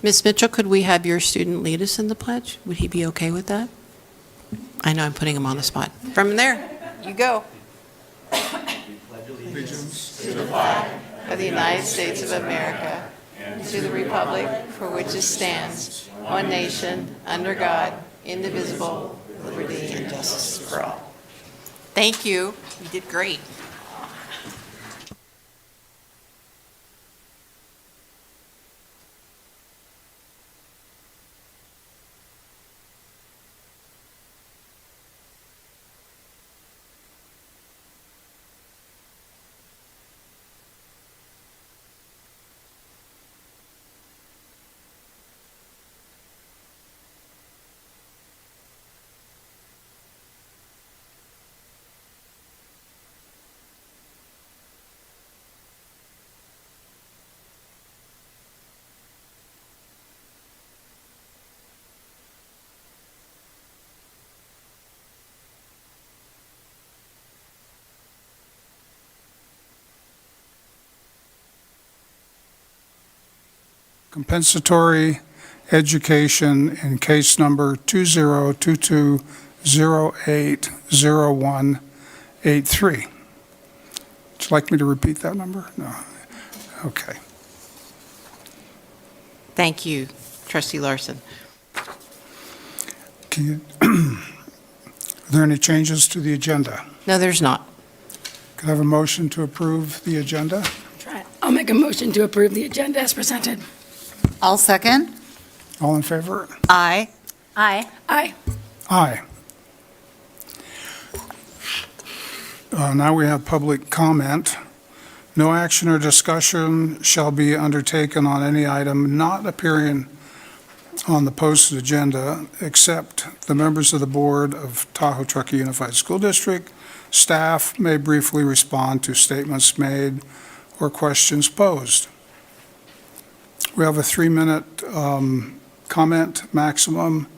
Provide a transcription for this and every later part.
Ms. Mitchell, could we have your student lead us in the pledge? Would he be okay with that? I know I'm putting him on the spot. From there, you go. Allegiance To the flag of the United States of America, and to the republic for which it stands, one nation, under God, indivisible, with liberty and justice for all. Thank you. You did great. compensatory education in case number 2022080183. Would you like me to repeat that number? No. Okay. Thank you, Trustee Larson. Are there any changes to the agenda? No, there's not. Could I have a motion to approve the agenda? I'll make a motion to approve the agenda as presented. I'll second. All in favor? Aye. Aye. Aye. Aye. Now we have public comment. No action or discussion shall be undertaken on any item not appearing on the posted agenda, except the members of the Board of Tahoe Truckee Unified School District. Staff may briefly respond to statements made or questions posed. We have a 3-minute comment maximum,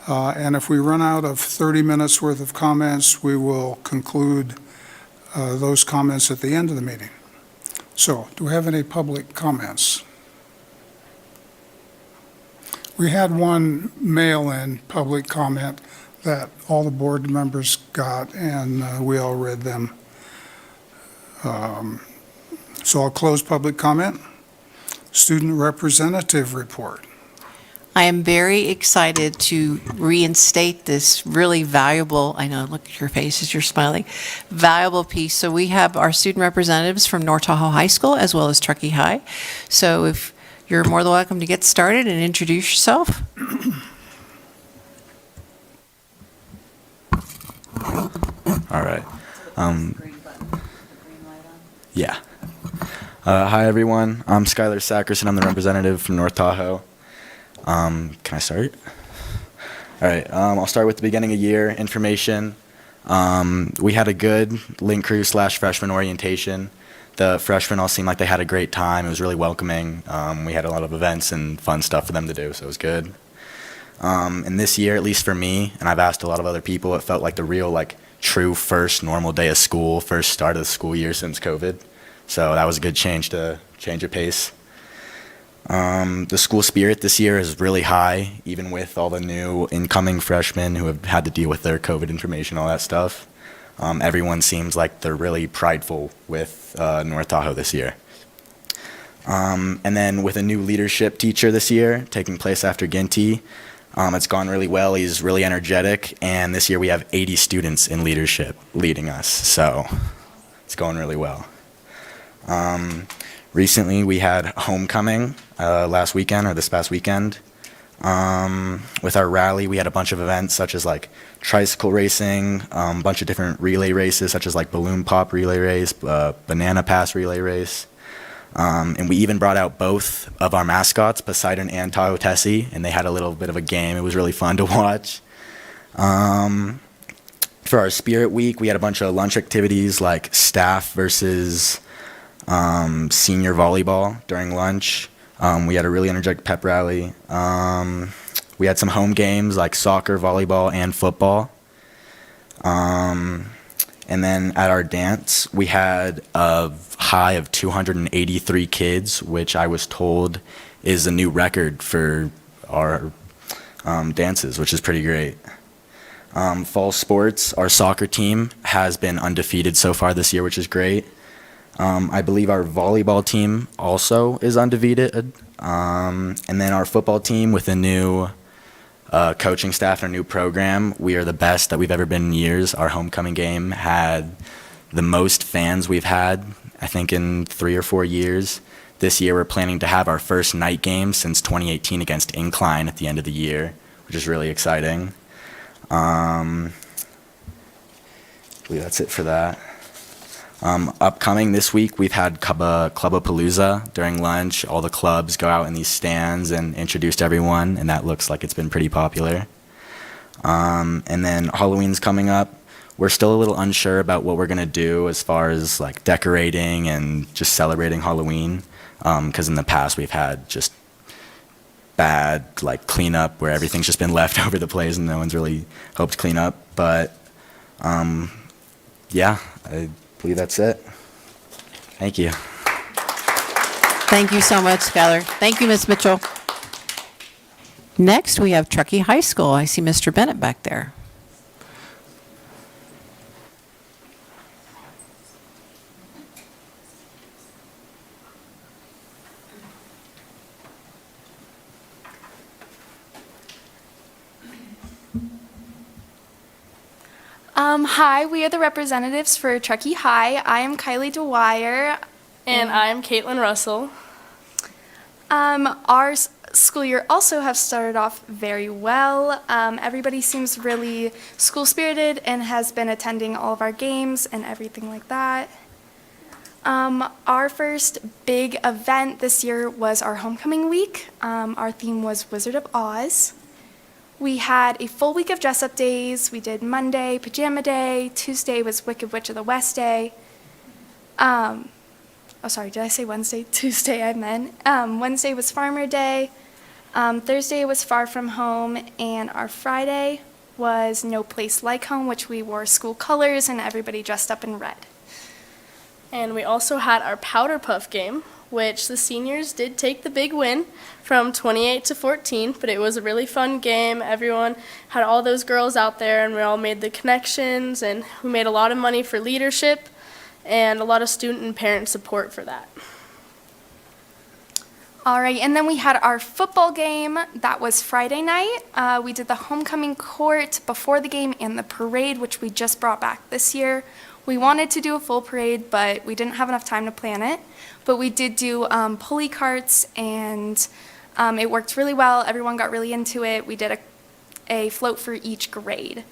and if we run out of 30 minutes worth of comments, we will conclude those comments at the end of the meeting. So, do we have any public comments? We had one mail-in public comment that all the board members got, and we all read them. So I'll close public comment. Student representative report. I am very excited to reinstate this really valuable, I know, look at your faces, you're smiling, valuable piece. So we have our student representatives from North Tahoe High School as well as Truckee High. So if you're more than welcome to get started and introduce yourself. All right. Yeah. Hi, everyone. I'm Skylar Sackerson. I'm the representative from North Tahoe. Can I start? All right. I'll start with the beginning of year information. We had a good link crew / freshman orientation. The freshmen all seemed like they had a great time. It was really welcoming. We had a lot of events and fun stuff for them to do, so it was good. And this year, at least for me, and I've asked a lot of other people, it felt like the real, true first normal day of school, first start of the school year since COVID. So that was a good change of pace. The school spirit this year is really high, even with all the new incoming freshmen who have had to deal with their COVID information, all that stuff. Everyone seems like they're really prideful with North Tahoe this year. And then with a new leadership teacher this year, taking place after Ginty, it's gone really well. He's really energetic, and this year we have 80 students in leadership leading us, so it's going really well. Recently we had homecoming this past weekend. With our rally, we had a bunch of events such as tricycle racing, a bunch of different relay races such as balloon pop relay race, banana pass relay race. And we even brought out both of our mascots, Poseidon and Tahoe Tessie, and they had a little bit of a game. It was really fun to watch. For our Spirit Week, we had a bunch of lunch activities like staff versus senior volleyball during lunch. We had a really energetic pep rally. We had some home games like soccer, volleyball, and football. And then at our dance, we had a high of 283 kids, which I was told is a new record for our dances, which is pretty great. Fall sports, our soccer team has been undefeated so far this year, which is great. I believe our volleyball team also is undefeated. And then our football team with a new coaching staff and a new program, we are the best that we've ever been in years. Our homecoming game had the most fans we've had, I think, in 3 or 4 years. This year we're planning to have our first night game since 2018 against Incline at the end of the year, which is really exciting. I believe that's it for that. Upcoming this week, we've had Clubapalooza during lunch. All the clubs go out in these stands and introduce everyone, and that looks like it's been pretty popular. And then Halloween's coming up. We're still a little unsure about what we're going to do as far as like decorating and just celebrating Halloween, because in the past we've had just bad like cleanup where everything's just been left over the place and no one's really helped clean up. But yeah, I believe that's it. Thank you. Thank you so much, Skylar. Thank you, Ms. Mitchell. Next, we have Truckee High School. I see Mr. Bennett back there. Hi, we are the representatives for Truckee High. I am Kylie Dwyer. And I'm Caitlin Russell. Our school year also have started off very well. Everybody seems really school-spirited and has been attending all of our games and everything like that. Our first big event this year was our homecoming week. Our theme was Wizard of Oz. We had a full week of dress-up days. We did Monday, Pajama Day. Tuesday was Wicked Witch of the West Day. Oh, sorry, did I say Wednesday? Tuesday, I meant. Wednesday was Farmer Day. Thursday was Far From Home. And our Friday was No Place Like Home, which we wore school colors and everybody dressed up in red. And we also had our Powder Puff game, which the seniors did take the big win from 28 to 14, but it was a really fun game. Everyone had all those girls out there, and we all made the connections, and we made a lot of money for leadership and a lot of student and parent support for that. All right, and then we had our football game. That was Friday night. We did the homecoming court before the game and the parade, which we just brought back this year. We wanted to do a full parade, but we didn't have enough time to plan it. But we did do pulley carts, and it worked really well. Everyone got really into it. We did a float for each grade.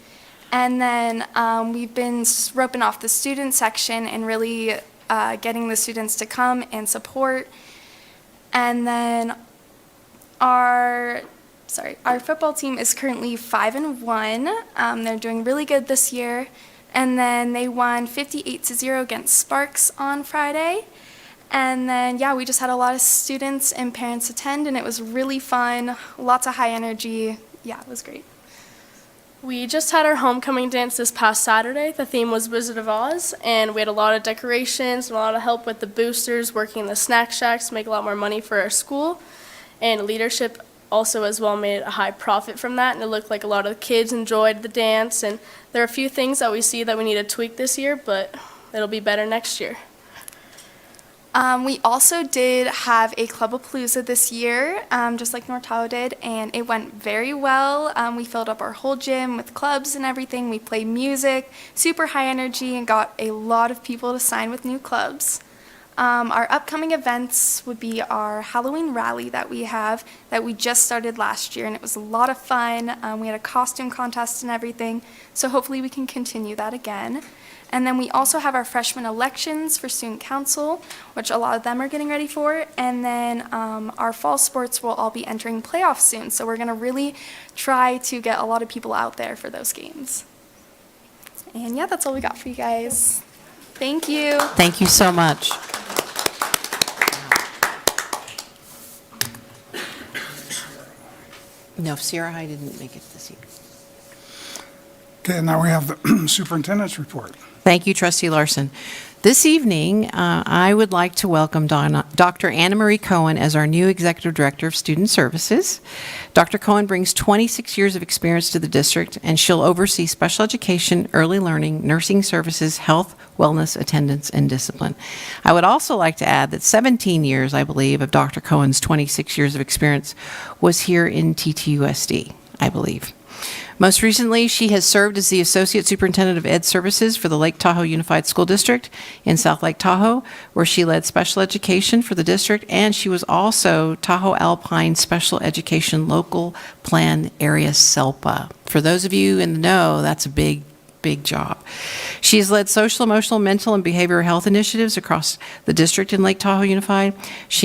And then we've been roping off the student section and really getting the students to come and support. And then our football team is currently 5-1. They're doing really good this year. And then they won 58-0 against Sparks on Friday. And then, yeah, we just had a lot of students and parents attend, and it was really fun, lots of high energy. Yeah, it was great. We just had our homecoming dance this past Saturday. The theme was Wizard of Oz, and we had a lot of decorations and a lot of help with the boosters, working in the snack shacks to make a lot more money for our school. And leadership also as well made a high profit from that, and it looked like a lot of the kids enjoyed the dance. And there are a few things that we see that we need to tweak this year, but it'll be better next year. We also did have a Clubapalooza this year, just like North Tahoe did, and it went very well. We filled up our whole gym with clubs and everything. We played music, super high energy, and got a lot of people to sign with new clubs. Our upcoming events would be our Halloween rally that we just started last year, and it was a lot of fun. We had a costume contest and everything, so hopefully we can continue that again. And then we also have our freshman elections for student council, which a lot of them are getting ready for. And then our fall sports will all be entering playoffs soon, so we're going to really try to get a lot of people out there for those games. And yeah, that's all we got for you guys. Thank you. Thank you so much. No, Sierra High didn't make it this year. Okay, now we have the superintendent's report. Thank you, Trustee Larson. This evening, I would like to welcome Dr. Anna Marie Cohen as our new Executive Director of Student Services. Dr. Cohen brings 26 years of experience to the district, and she'll oversee special education, early learning, nursing services, health, wellness, attendance, and discipline. I would also like to add that 17 years, I believe, of Dr. Cohen's 26 years of experience was here in TTUSD, I believe. Most recently, she has served as the Associate Superintendent of Ed Services for the Lake Tahoe Unified School District in South Lake Tahoe, where she led special education for the district, and she was also Tahoe Alpine Special Education Local Plan Area SELPA. For those of you in the know, that's a big job. She has led social, emotional, mental, and behavioral health initiatives across the district in Lake Tahoe Unified. Which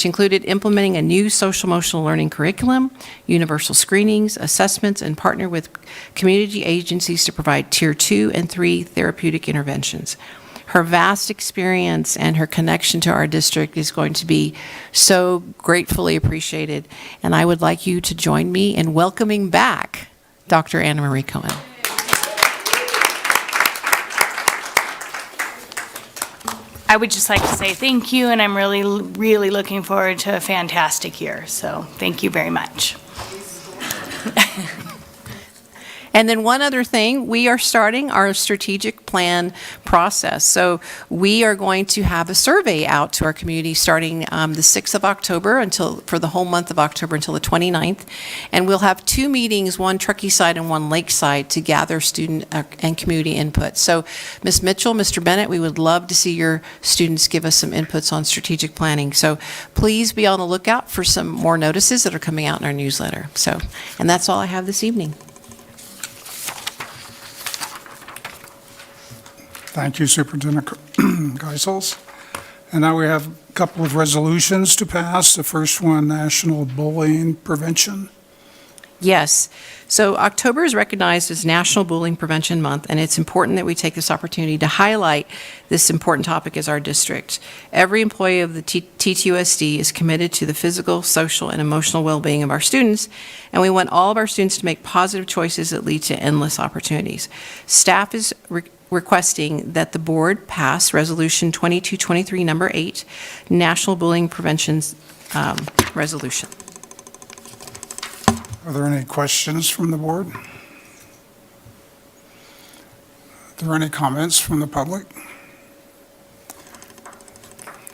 included implementing a new social emotional learning curriculum, universal screenings, assessments, and partner with community agencies to provide Tier 2 and 3 therapeutic interventions. Her vast experience and her connection to our district is going to be so gratefully appreciated, and I would like you to join me in welcoming back Dr. Anna Marie Cohen. I would just like to say thank you, and I'm really, really looking forward to a fantastic year. So thank you very much. And then one other thing, we are starting our strategic plan process. So we are going to have a survey out to our community starting the 6th of October for the whole month of October until the 29th. And we'll have 2 meetings, one Truckee side and one Lakeside, to gather student and community input. So Ms. Mitchell, Mr. Bennett, we would love to see your students give us some inputs on strategic planning. So please be on the lookout for some more notices that are coming out in our newsletter. And that's all I have this evening. Thank you, Superintendent Geisels. And now we have a couple of resolutions to pass. The first one, National Bullying Prevention. Yes. So October is recognized as National Bullying Prevention Month, and it's important that we take this opportunity to highlight this important topic as our district. Every employee of the TTUSD is committed to the physical, social, and emotional well-being of our students, and we want all of our students to make positive choices that lead to endless opportunities. Staff is requesting that the board pass Resolution 2223, number 8, National Bullying Prevention Resolution. Are there any questions from the board? Are there any comments from the public?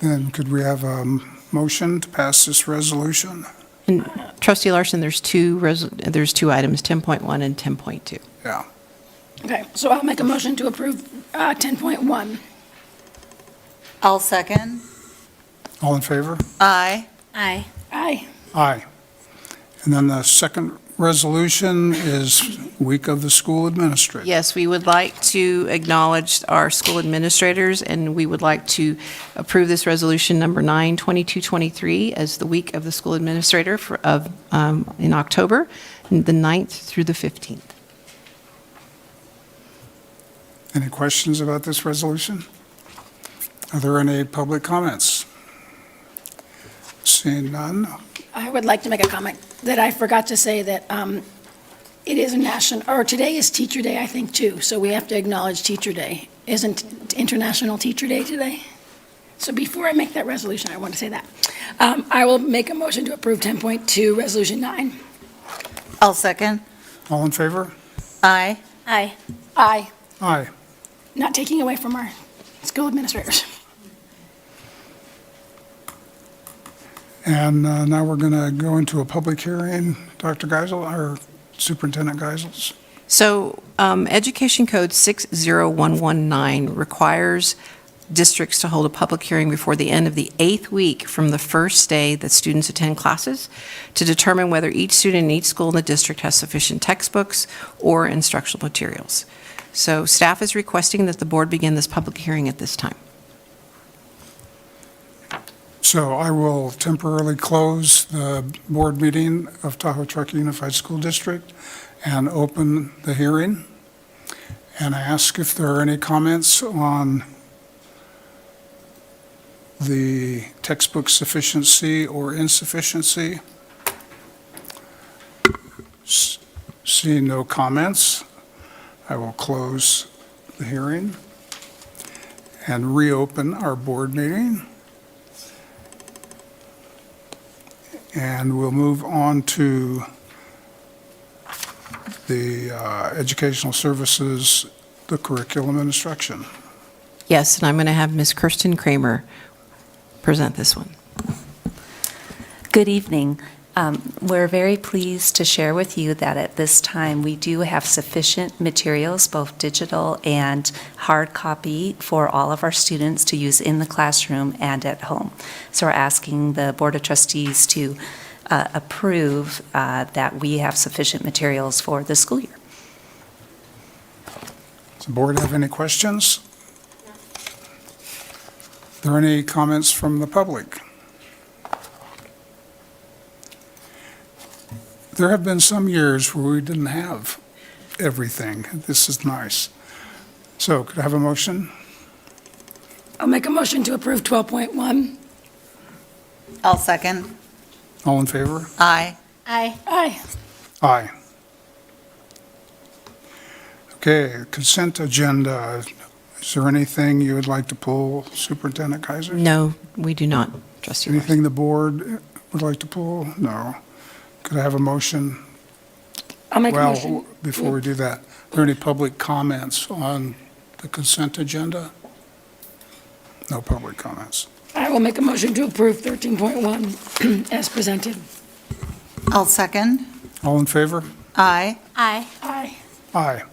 Then could we have a motion to pass this resolution? And Trustee Larson, there's two items, 10.1 and 10.2. Yeah. Okay, so I'll make a motion to approve 10.1. I'll second. All in favor? Aye. Aye. Aye. Aye. And then the second resolution is Week of the School Administrator. Yes, we would like to acknowledge our school administrators, and we would like to approve this resolution number 9, 2223, as the Week of the School Administrator in October, the 9th through the 15th. Any questions about this resolution? Are there any public comments? Seeing none, I would like to make a comment that I forgot to say that it is today is Teacher Day, I think, too. So we have to acknowledge Teacher Day. Isn't International Teacher Day today? So before I make that resolution, I want to say that. I will make a motion to approve 10.2, Resolution 9. I'll second. all in favor? Aye. Aye. Aye. Aye. Not taking away from our school administrators. And now we're going to go into a public hearing. Dr. Geisel, or Superintendent Geisels? So Education Code 60119 requires districts to hold a public hearing before the end of the 8th week from the first day that students attend classes to determine whether each student in each school in the district has sufficient textbooks or instructional materials. So staff is requesting that the board begin this public hearing at this time. So I will temporarily close the board meeting of Tahoe Truckee Unified School District and open the hearing and ask if there are any comments on the textbook sufficiency or insufficiency. Seeing no comments, I will close the hearing. and reopen our board meeting. And we'll move on to the educational services, the curriculum and instruction. Yes, and I'm going to have Ms. Kirsten Kramer present this one. Good evening. We're very pleased to share with you that at this time, we do have sufficient materials, both digital and hard copy, for all of our students to use in the classroom and at home. So we're asking the Board of Trustees to approve that we have sufficient materials for the school year. Does the board have any questions? Are there any comments from the public? There have been some years where we didn't have everything. This is nice. So could I have a motion? I'll make a motion to approve 12.1. I'll second. All in favor? Aye. Aye. Aye. Aye. Okay, consent agenda. Is there anything you would like to pull, Superintendent Kaiser? No, we do not, Trustee Morris. Anything the board would like to pull? No. Could I have a motion? I'll make a motion. Well, before we do that, are there any public comments on the consent agenda? No public comments. I will make a motion to approve 13.1 as presented. I'll second. All in favor? Aye. Aye. Aye. Aye.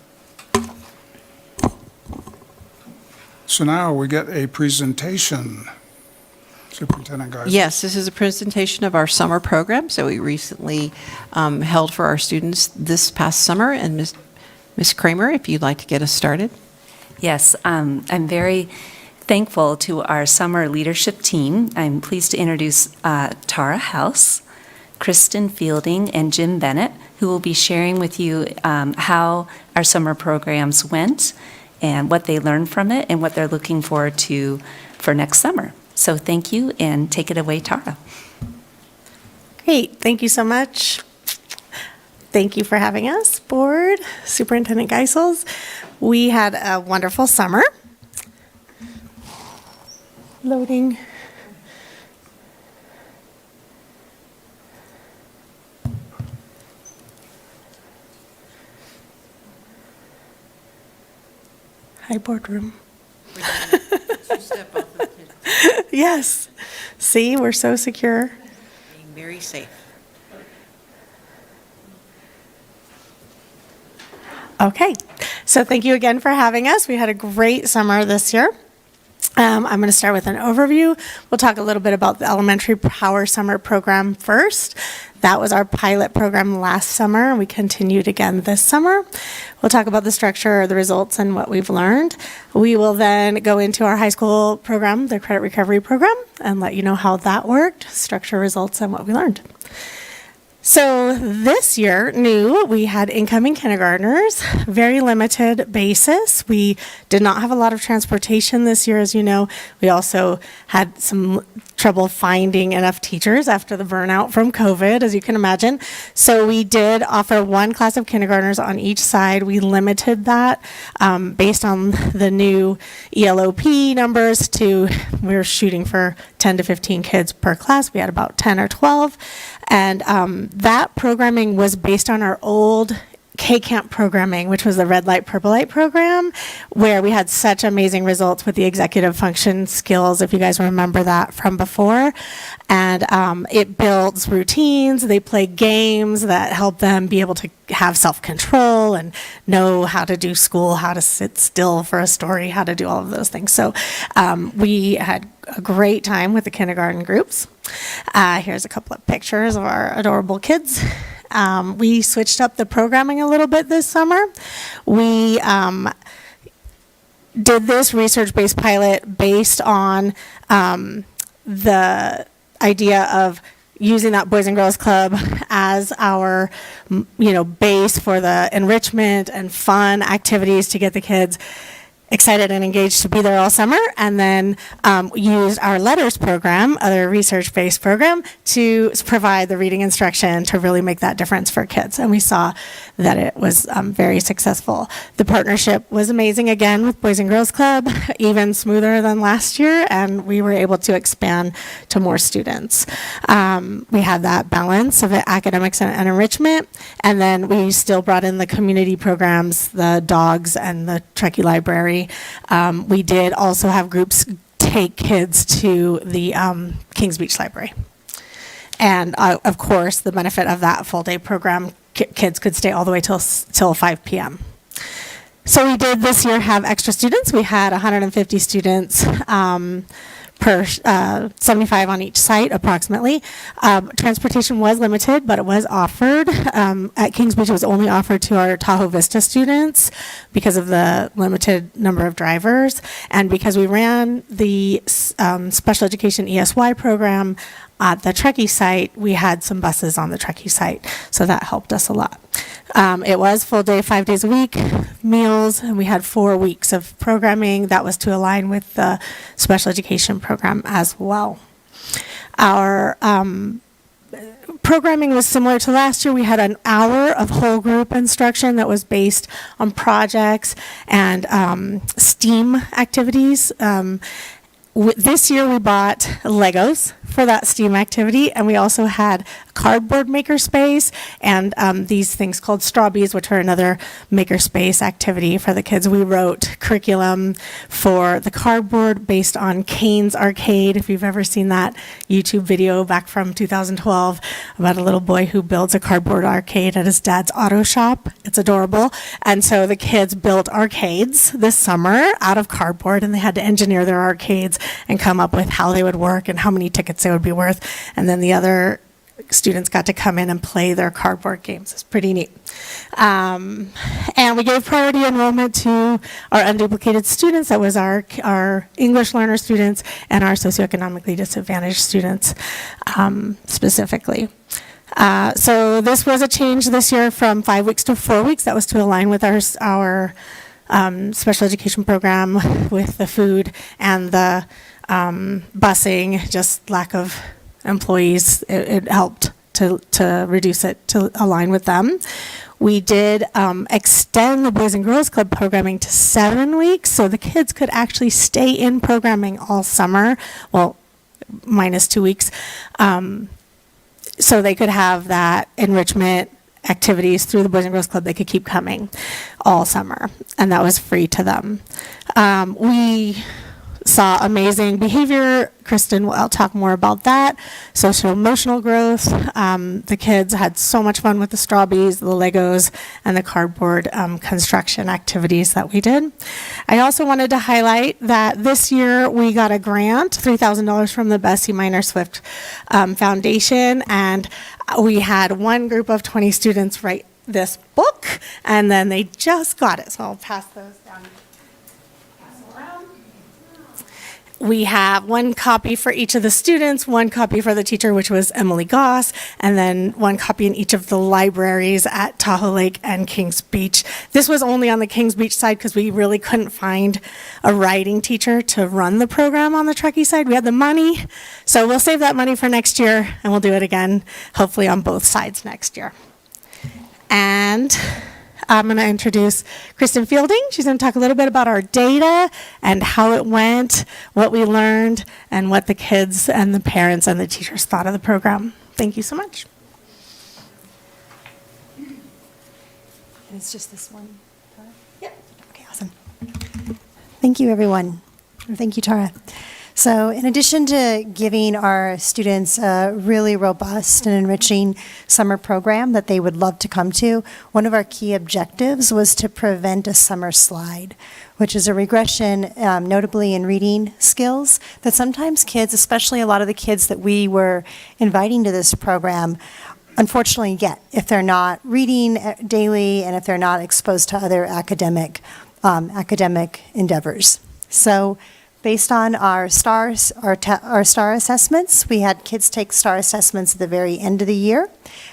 So now we get a presentation. Superintendent Geisler. Yes, this is a presentation of our summer program, so we recently held for our students this past summer, and Ms. Kramer, if you'd like to get us started. Yes, I'm very thankful to our summer leadership team. I'm pleased to introduce Tara House, Kristen Fielding, and Jim Bennett, who will be sharing with you how our summer programs went and what they learned from it and what they're looking forward to for next summer. So thank you, and take it away, Tara. Great, thank you so much. Thank you for having us, Board, Superintendent Geisels. We had a wonderful summer. Loading. Hi, boardroom. Yes. See, we're so secure. Being very safe. Okay, so thank you again for having us. We had a great summer this year. I'm going to start with an overview. We'll talk a little bit about the Elementary Power Summer Program first. That was our pilot program last summer, and we continued again this summer. We'll talk about the structure, the results, and what we've learned. We will then go into our high school program, the Credit Recovery Program, and let you know how that worked, structure, results, and what we learned. So this year, new, we had incoming kindergartners, very limited basis. We did not have a lot of transportation this year, as you know. We also had some trouble finding enough teachers after the burnout from COVID, as you can imagine. So we did offer one class of kindergartners on each side. We limited that based on the new ELOP numbers to, we were shooting for 10 to 15 kids per class. We had about 10 or 12. And that programming was based on our old K-Camp programming, which was the red light, purple light program, where we had such amazing results with the executive function skills, if you guys remember that from before. And it builds routines. They play games that help them be able to have self-control and know how to do school, how to sit still for a story, how to do all of those things. So we had a great time with the kindergarten groups. Here's a couple of pictures of our adorable kids. We switched up the programming a little bit this summer. We did this research-based pilot based on the idea of using that Boys and Girls Club as our, base for the enrichment and fun activities to get the kids excited and engaged to be there all summer, and then used our letters program, other research-based program, to provide the reading instruction to really make that difference for kids. And we saw that it was very successful. The partnership was amazing again with Boys and Girls Club, even smoother than last year, and we were able to expand to more students. We had that balance of academics and enrichment, and then we still brought in the community programs, the dogs and the Truckee Library. We did also have groups take kids to the Kings Beach Library. And of course, the benefit of that full day program, kids could stay all the way till 5 p.m. So we did this year have extra students. We had 150 students per 75 on each site, approximately. Transportation was limited, but it was offered. At Kings Beach, it was only offered to our Tahoe Vista students because of the limited number of drivers. And because we ran the special education ESY program at the Truckee site, we had some buses on the Truckee site, so that helped us a lot. It was full day, 5 days a week, meals, and we had 4 weeks of programming. That was to align with the special education program as well. Our programming was similar to last year. We had an hour of whole group instruction that was based on projects and STEAM activities. This year we bought Legos for that STEAM activity, and we also had a cardboard makerspace and these things called Strawbees, which are another makerspace activity for the kids. We wrote curriculum for the cardboard based on Kane's Arcade, if you've ever seen that YouTube video back from 2012 about a little boy who builds a cardboard arcade at his dad's auto shop. It's adorable. And so the kids built arcades this summer out of cardboard, and they had to engineer their arcades and come up with how they would work and how many tickets they would be worth. And then the other students got to come in and play their cardboard games. It's pretty neat. And we gave priority enrollment to our unduplicated students. That was our English learner students and our socioeconomically disadvantaged students specifically. So this was a change this year from 5 weeks to 4 weeks. That was to align with our special education program with the food and the busing, just lack of employees. It helped to reduce it, to align with them. We did extend the Boys and Girls Club programming to 7 weeks, so the kids could actually stay in programming all summer, well, minus 2 weeks, so they could have that enrichment activities through the Boys and Girls Club. They could keep coming all summer, and that was free to them. We saw amazing behavior. Kristen will talk more about that. Social emotional growth. The kids had so much fun with the Strawbees, the Legos, and the cardboard construction activities that we did. I also wanted to highlight that this year we got a grant, $3,000 from the Bessie Minor Swift Foundation, and we had one group of 20 students write this book, and then they just got it. So I'll pass those down. We have one copy for each of the students, one copy for the teacher, which was Emily Goss, and then one copy in each of the libraries at Tahoe Lake and Kings Beach. This was only on the Kings Beach side because we really couldn't find a writing teacher to run the program on the Truckee side. We had the money, so we'll save that money for next year, and we'll do it again, hopefully on both sides next year. And I'm going to introduce Kristen Fielding. She's going to talk a little bit about our data and how it went, what we learned, and what the kids and the parents and the teachers thought of the program. Thank you so much. And it's just this one, Tara? Yep. Okay, awesome. Thank you, everyone. And thank you, Tara. So in addition to giving our students a really robust and enriching summer program that they would love to come to, one of our key objectives was to prevent a summer slide, which is a regression, notably in reading skills, that sometimes kids, especially a lot of the kids that we were inviting to this program, unfortunately get if they're not reading daily and if they're not exposed to other academic endeavors. So based on our STAR assessments, we had kids take STAR assessments at the very end of the year.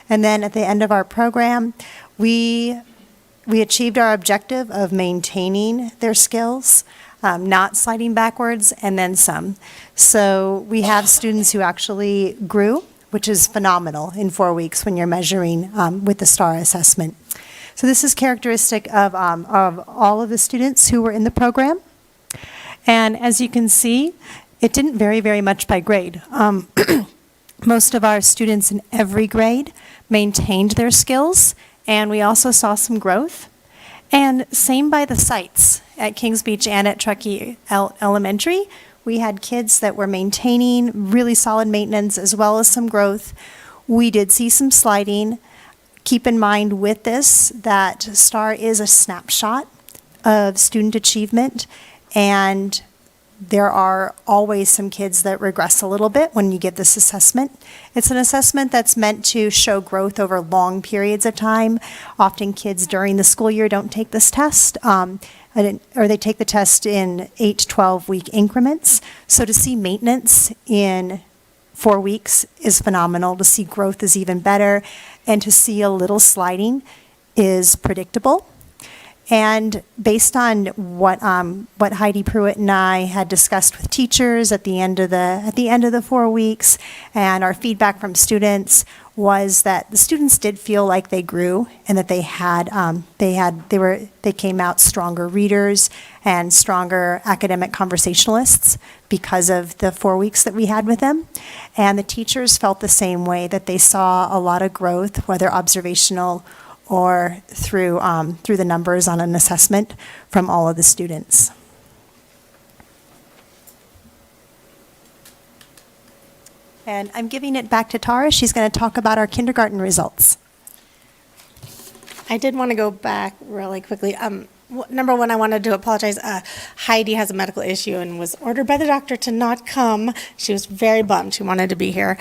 And then at the end of our program, we we achieved our objective of maintaining their skills, not sliding backwards, and then some. So we have students who actually grew, which is phenomenal in 4 weeks when you're measuring with the STAR assessment. So this is characteristic of all of the students who were in the program. And as you can see, it didn't vary very much by grade. Most of our students in every grade maintained their skills, and we also saw some growth. And same by the sites. At Kings Beach and at Truckee Elementary, we had kids that were maintaining really solid maintenance as well as some growth. We did see some sliding. Keep in mind with this that STAR is a snapshot of student achievement, and there are always some kids that regress a little bit when you give this assessment. It's an assessment that's meant to show growth over long periods of time. Often kids during the school year don't take this test, or they take the test in 8 to 12-week increments. So to see maintenance in 4 weeks is phenomenal. To see growth is even better. And to see a little sliding is predictable. And based on what Heidi Pruitt and I had discussed with teachers at the end of the 4 weeks, and our feedback from students was that the students did feel like they grew and that they came out stronger readers and stronger academic conversationalists because of the 4 weeks that we had with them. And the teachers felt the same way, that they saw a lot of growth, whether observational or through the numbers on an assessment from all of the students. And I'm giving it back to Tara. She's going to talk about our kindergarten results. I did want to go back really quickly. Number one, I wanted to apologize. Heidi has a medical issue and was ordered by the doctor to not come. She was very bummed. She wanted to be here.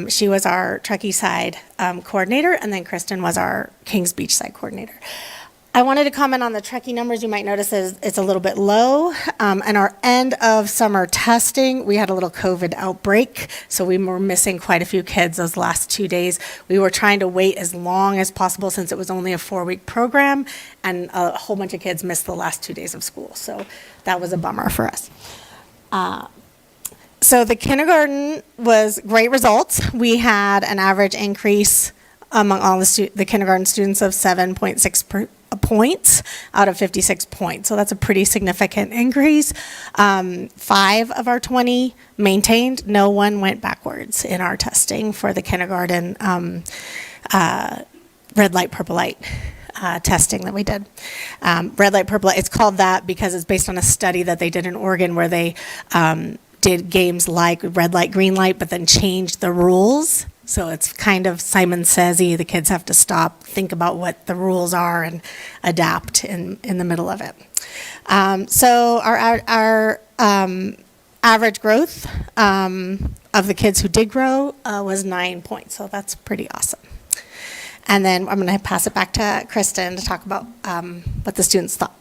She was our Truckee side coordinator, and then Kristen was our Kings Beach side coordinator. I wanted to comment on the Truckee numbers. You might notice it's a little bit low. And our end of summer testing, we had a little COVID outbreak, so we were missing quite a few kids those last 2 days. We were trying to wait as long as possible since it was only a 4-week program, and a whole bunch of kids missed the last 2 days of school. So that was a bummer for us. So the kindergarten was great results. We had an average increase among all the kindergarten students of 7.6 points out of 56 points. So that's a pretty significant increase. 5 of our 20 maintained. No one went backwards in our testing for the kindergarten red light, purple light testing that we did. Red light, purple light, it's called that because it's based on a study that they did in Oregon where they did games like red light, green light, but then changed the rules. So it's kind of Simon Says-y. The kids have to stop, think about what the rules are, and adapt in the middle of it. So our average growth of the kids who did grow was 9 points. So that's pretty awesome. And then I'm going to pass it back to Kristen to talk about what the students thought.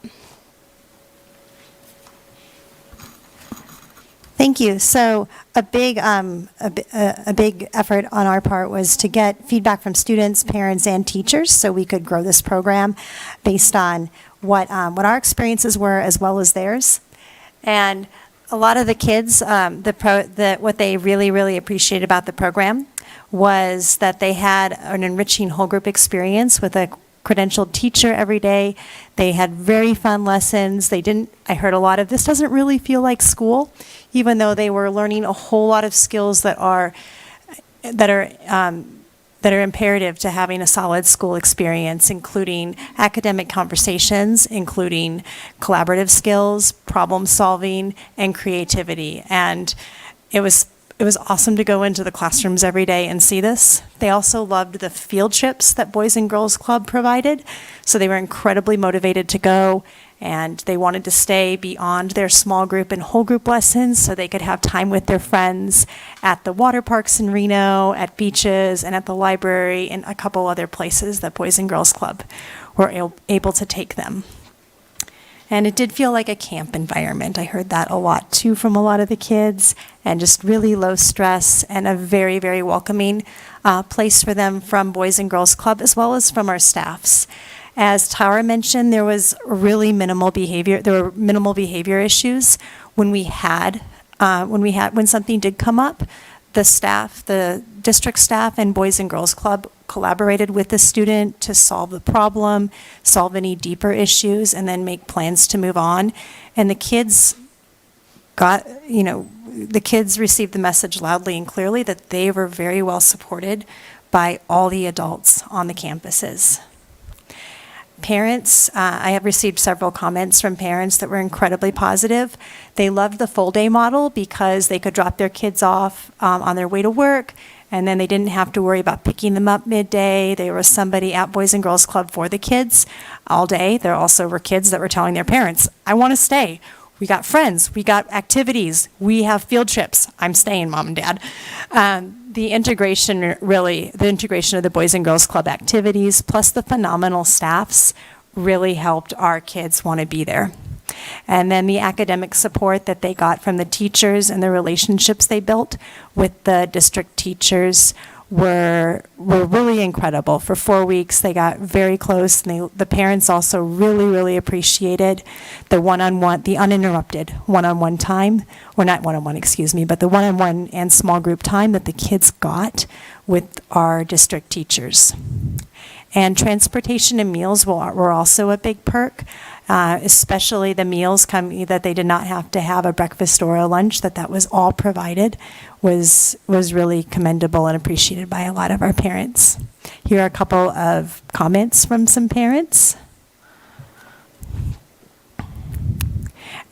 Thank you. So a big effort on our part was to get feedback from students, parents, and teachers so we could grow this program based on what our experiences were as well as theirs. And a lot of the kids, what they really, really appreciated about the program was that they had an enriching whole group experience with a credentialed teacher every day. They had very fun lessons. I heard a lot of, this doesn't really feel like school, even though they were learning a whole lot of skills that are imperative to having a solid school experience, including academic conversations, including collaborative skills, problem solving, and creativity. And it was awesome to go into the classrooms every day and see this. They also loved the field trips that Boys and Girls Club provided, so they were incredibly motivated to go, and they wanted to stay beyond their small group and whole group lessons so they could have time with their friends at the water parks in Reno, at beaches, and at the library, and a couple other places that Boys and Girls Club were able to take them. And it did feel like a camp environment. I heard that a lot too from a lot of the kids, and just really low stress and a very, very welcoming place for them from Boys and Girls Club as well as from our staffs. As Tara mentioned, there was really minimal behavior. There were minimal behavior issues when something did come up. The staff, the district staff and Boys and Girls Club collaborated with the student to solve the problem, solve any deeper issues, and then make plans to move on. And the kids received the message loudly and clearly that they were very well supported by all the adults on the campuses. Parents, I have received several comments from parents that were incredibly positive. They loved the full day model because they could drop their kids off on their way to work, and then they didn't have to worry about picking them up midday. There was somebody at Boys and Girls Club for the kids all day. There also were kids that were telling their parents, I want to stay. We got friends, we got activities, we have field trips. I'm staying, Mom and Dad. The integration of the Boys and Girls Club activities, plus the phenomenal staffs, really helped our kids want to be there. And then the academic support that they got from the teachers and the relationships they built with the district teachers were really incredible. For 4 weeks, they got very close, and the parents also really, really appreciated the one-on-one, the uninterrupted one-on-one time, or not one-on-one, excuse me, but the one-on-one and small group time that the kids got with our district teachers. And transportation and meals were also a big perk, especially the meals that they did not have to have a breakfast or a lunch, that was all provided, was really commendable and appreciated by a lot of our parents. Here are a couple of comments from some parents.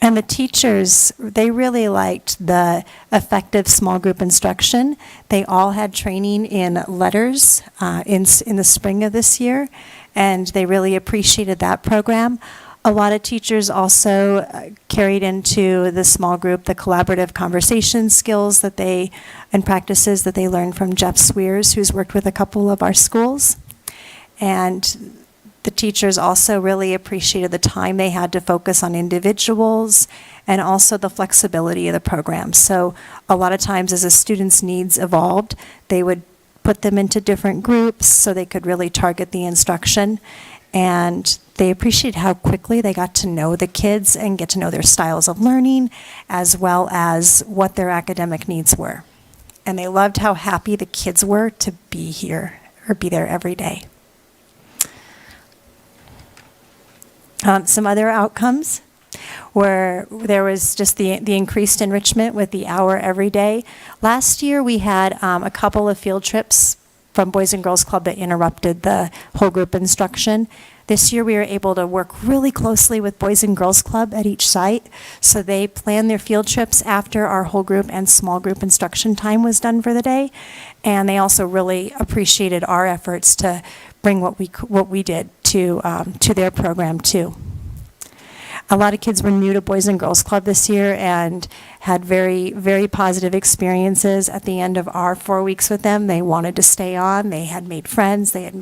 And the teachers, they really liked the effective small group instruction. They all had training in letters in the spring of this year, and they really appreciated that program. A lot of teachers also carried into the small group the collaborative conversation skills and practices that they learned from Jeff Swears, who's worked with a couple of our schools. And the teachers also really appreciated the time they had to focus on individuals and also the flexibility of the program. So a lot of times as a student's needs evolved, they would put them into different groups so they could really target the instruction. And they appreciated how quickly they got to know the kids and get to know their styles of learning, as well as what their academic needs were. And they loved how happy the kids were to be here or be there every day. Some other outcomes where there was just the increased enrichment with the hour every day. Last year we had a couple of field trips from Boys and Girls Club that interrupted the whole group instruction. This year we were able to work really closely with Boys and Girls Club at each site. So they planned their field trips after our whole group and small group instruction time was done for the day. And they also really appreciated our efforts to bring what we did to their program too. A lot of kids were new to Boys and Girls Club this year and had very, very positive experiences at the end of our 4 weeks with them. They wanted to stay on. They had made friends. They had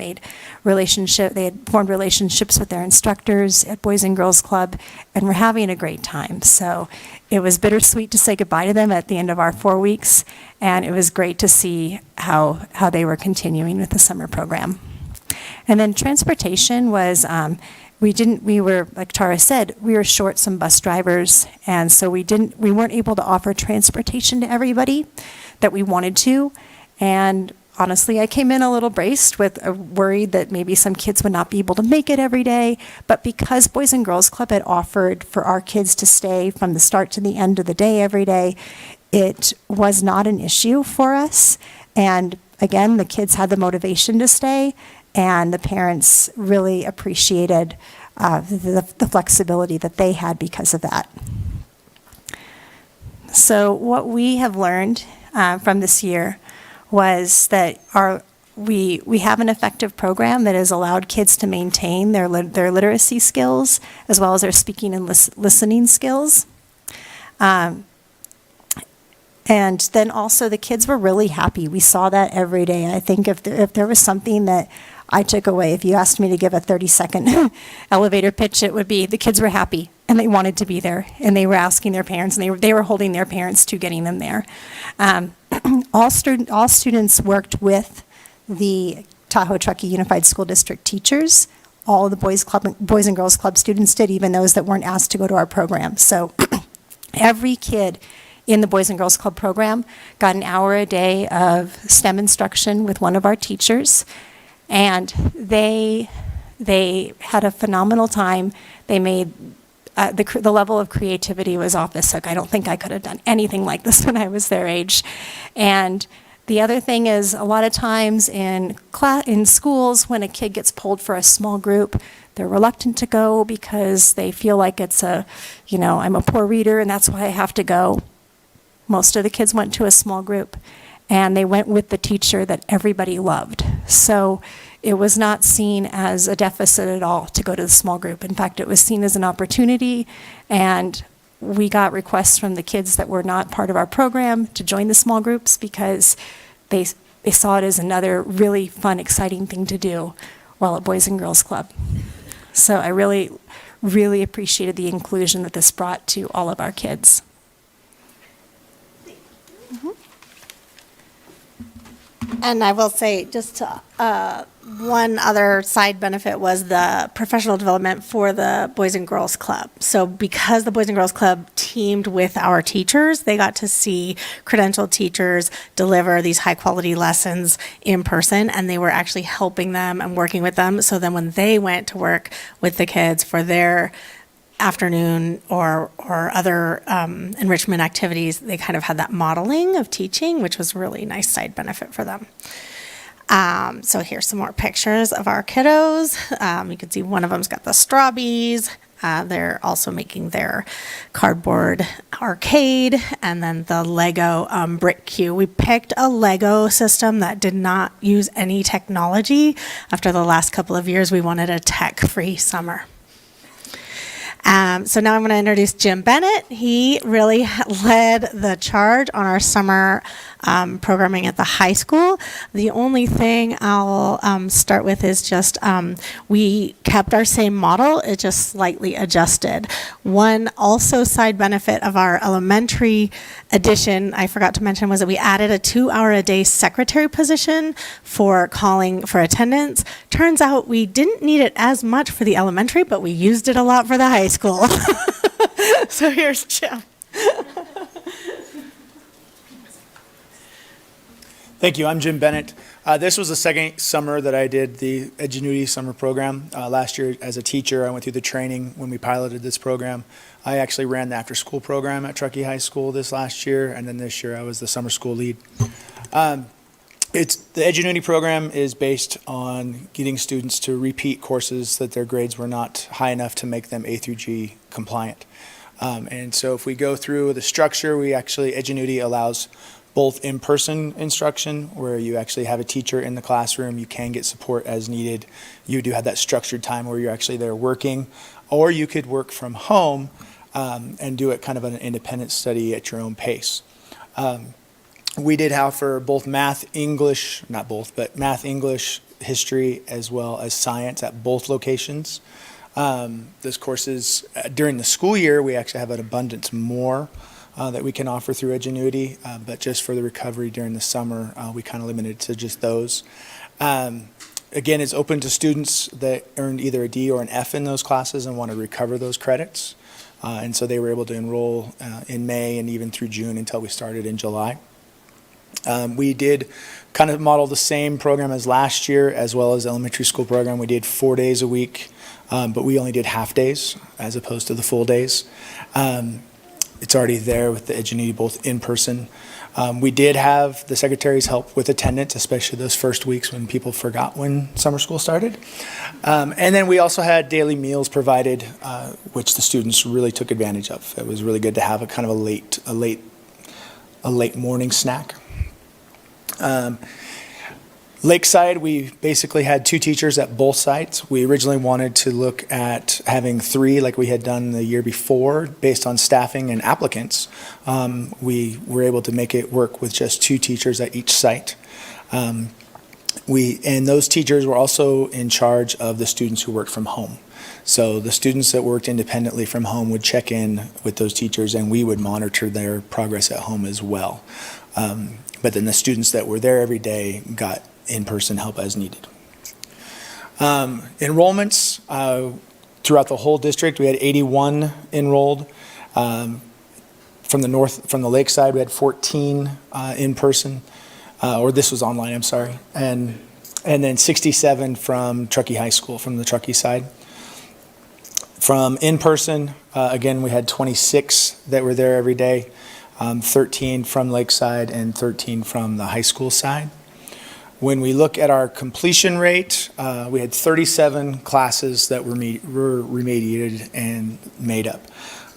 formed relationships with their instructors at Boys and Girls Club and were having a great time. So it was bittersweet to say goodbye to them at the end of our 4 weeks, and it was great to see how they were continuing with the summer program. And then transportation was, we were, like Tara said, we were short some bus drivers, and so we weren't able to offer transportation to everybody that we wanted to. And honestly, I came in a little braced with worried that maybe some kids would not be able to make it every day. But because Boys and Girls Club had offered for our kids to stay from the start to the end of the day every day, it was not an issue for us. And again, the kids had the motivation to stay, and the parents really appreciated the flexibility that they had because of that. So what we have learned from this year was that we have an effective program that has allowed kids to maintain their literacy skills as well as their speaking and listening skills. And then also the kids were really happy. We saw that every day. I think if there was something that I took away, if you asked me to give a 30-second elevator pitch, it would be the kids were happy and they wanted to be there, and they were asking their parents, and they were holding their parents to getting them there. All students worked with the Tahoe Truckee Unified School District teachers all of the Boys and Girls Club students did, even those that weren't asked to go to our program. So every kid in the Boys and Girls Club program got an hour a day of STEM instruction with one of our teachers, and they had a phenomenal time. They made the level of creativity was off the hook. I don't think I could have done anything like this when I was their age. And the other thing is, a lot of times in schools, when a kid gets pulled for a small group, they're reluctant to go because they feel like it's I'm a poor reader and that's why I have to go. Most of the kids went to a small group, and they went with the teacher that everybody loved. So it was not seen as a deficit at all to go to the small group. In fact, it was seen as an opportunity, and we got requests from the kids that were not part of our program to join the small groups because they saw it as another really fun, exciting thing to do while at Boys and Girls Club. So I really, really appreciated the inclusion that this brought to all of our kids. And I will say, just one other side benefit was the professional development for the Boys and Girls Club. So because the Boys and Girls Club teamed with our teachers, they got to see credentialed teachers deliver these high-quality lessons in person, and they were actually helping them and working with them. So then when they went to work with the kids for their afternoon or other enrichment activities, they kind of had that modeling of teaching, which was a really nice side benefit for them. So here's some more pictures of our kiddos. You can see one of them's got the straw bees. They're also making their cardboard arcade, and then the Lego brick queue. We picked a Lego system that did not use any technology. After the last couple of years, we wanted a tech-free summer. So now I'm going to introduce Jim Bennett. He really led the charge on our summer programming at the high school. The only thing I'll start with is just we kept our same model, it just slightly adjusted. One also side benefit of our elementary addition, I forgot to mention, was that we added a 2-hour-a-day secretary position for calling for attendance. Turns out we didn't need it as much for the elementary, but we used it a lot for the high school. So here's Jim. Thank you. I'm Jim Bennett. This was the second summer that I did the Edgenuity summer program. Last year as a teacher, I went through the training when we piloted this program. I actually ran the after-school program at Truckee High School this last year, and then this year I was the summer school lead. The Edgenuity program is based on getting students to repeat courses that their grades were not high enough to make them A through G compliant. And so if we go through the structure, Edgenuity allows both in-person instruction, where you actually have a teacher in the classroom, you can get support as needed. You do have that structured time where you're actually there working, or you could work from home and do it kind of an independent study at your own pace. We did have for both math, English, not both, but math, English, history, as well as science at both locations. Those courses, during the school year, we actually have an abundance more that we can offer through Edgenuity, but just for the recovery during the summer, we kind of limited it to just those. Again, it's open to students that earned either a D or an F in those classes and want to recover those credits. And so they were able to enroll in May and even through June until we started in July. We did kind of model the same program as last year, as well as the elementary school program. We did 4 days a week, but we only did half days as opposed to the full days. It's already there with the Edgenuity, both in person. We did have the secretaries help with attendance, especially those first weeks when people forgot when summer school started. And then we also had daily meals provided, which the students really took advantage of. It was really good to have a kind of a late morning snack. Lakeside, we basically had 2 teachers at both sites. We originally wanted to look at having 3 like we had done the year before based on staffing and applicants. We were able to make it work with just 2 teachers at each site. And those teachers were also in charge of the students who worked from home. So the students that worked independently from home would check in with those teachers, and we would monitor their progress at home as well. But then the students that were there every day got in-person help as needed. Enrollments, throughout the whole district, we had 81 enrolled. From the lakeside, we had 14 in person, or this was online, I'm sorry, and then 67 from Truckee High School, from the Truckee side. From in person, again, we had 26 that were there every day, 13 from Lakeside and 13 from the high school side. When we look at our completion rate, we had 37 classes that were remediated and made up.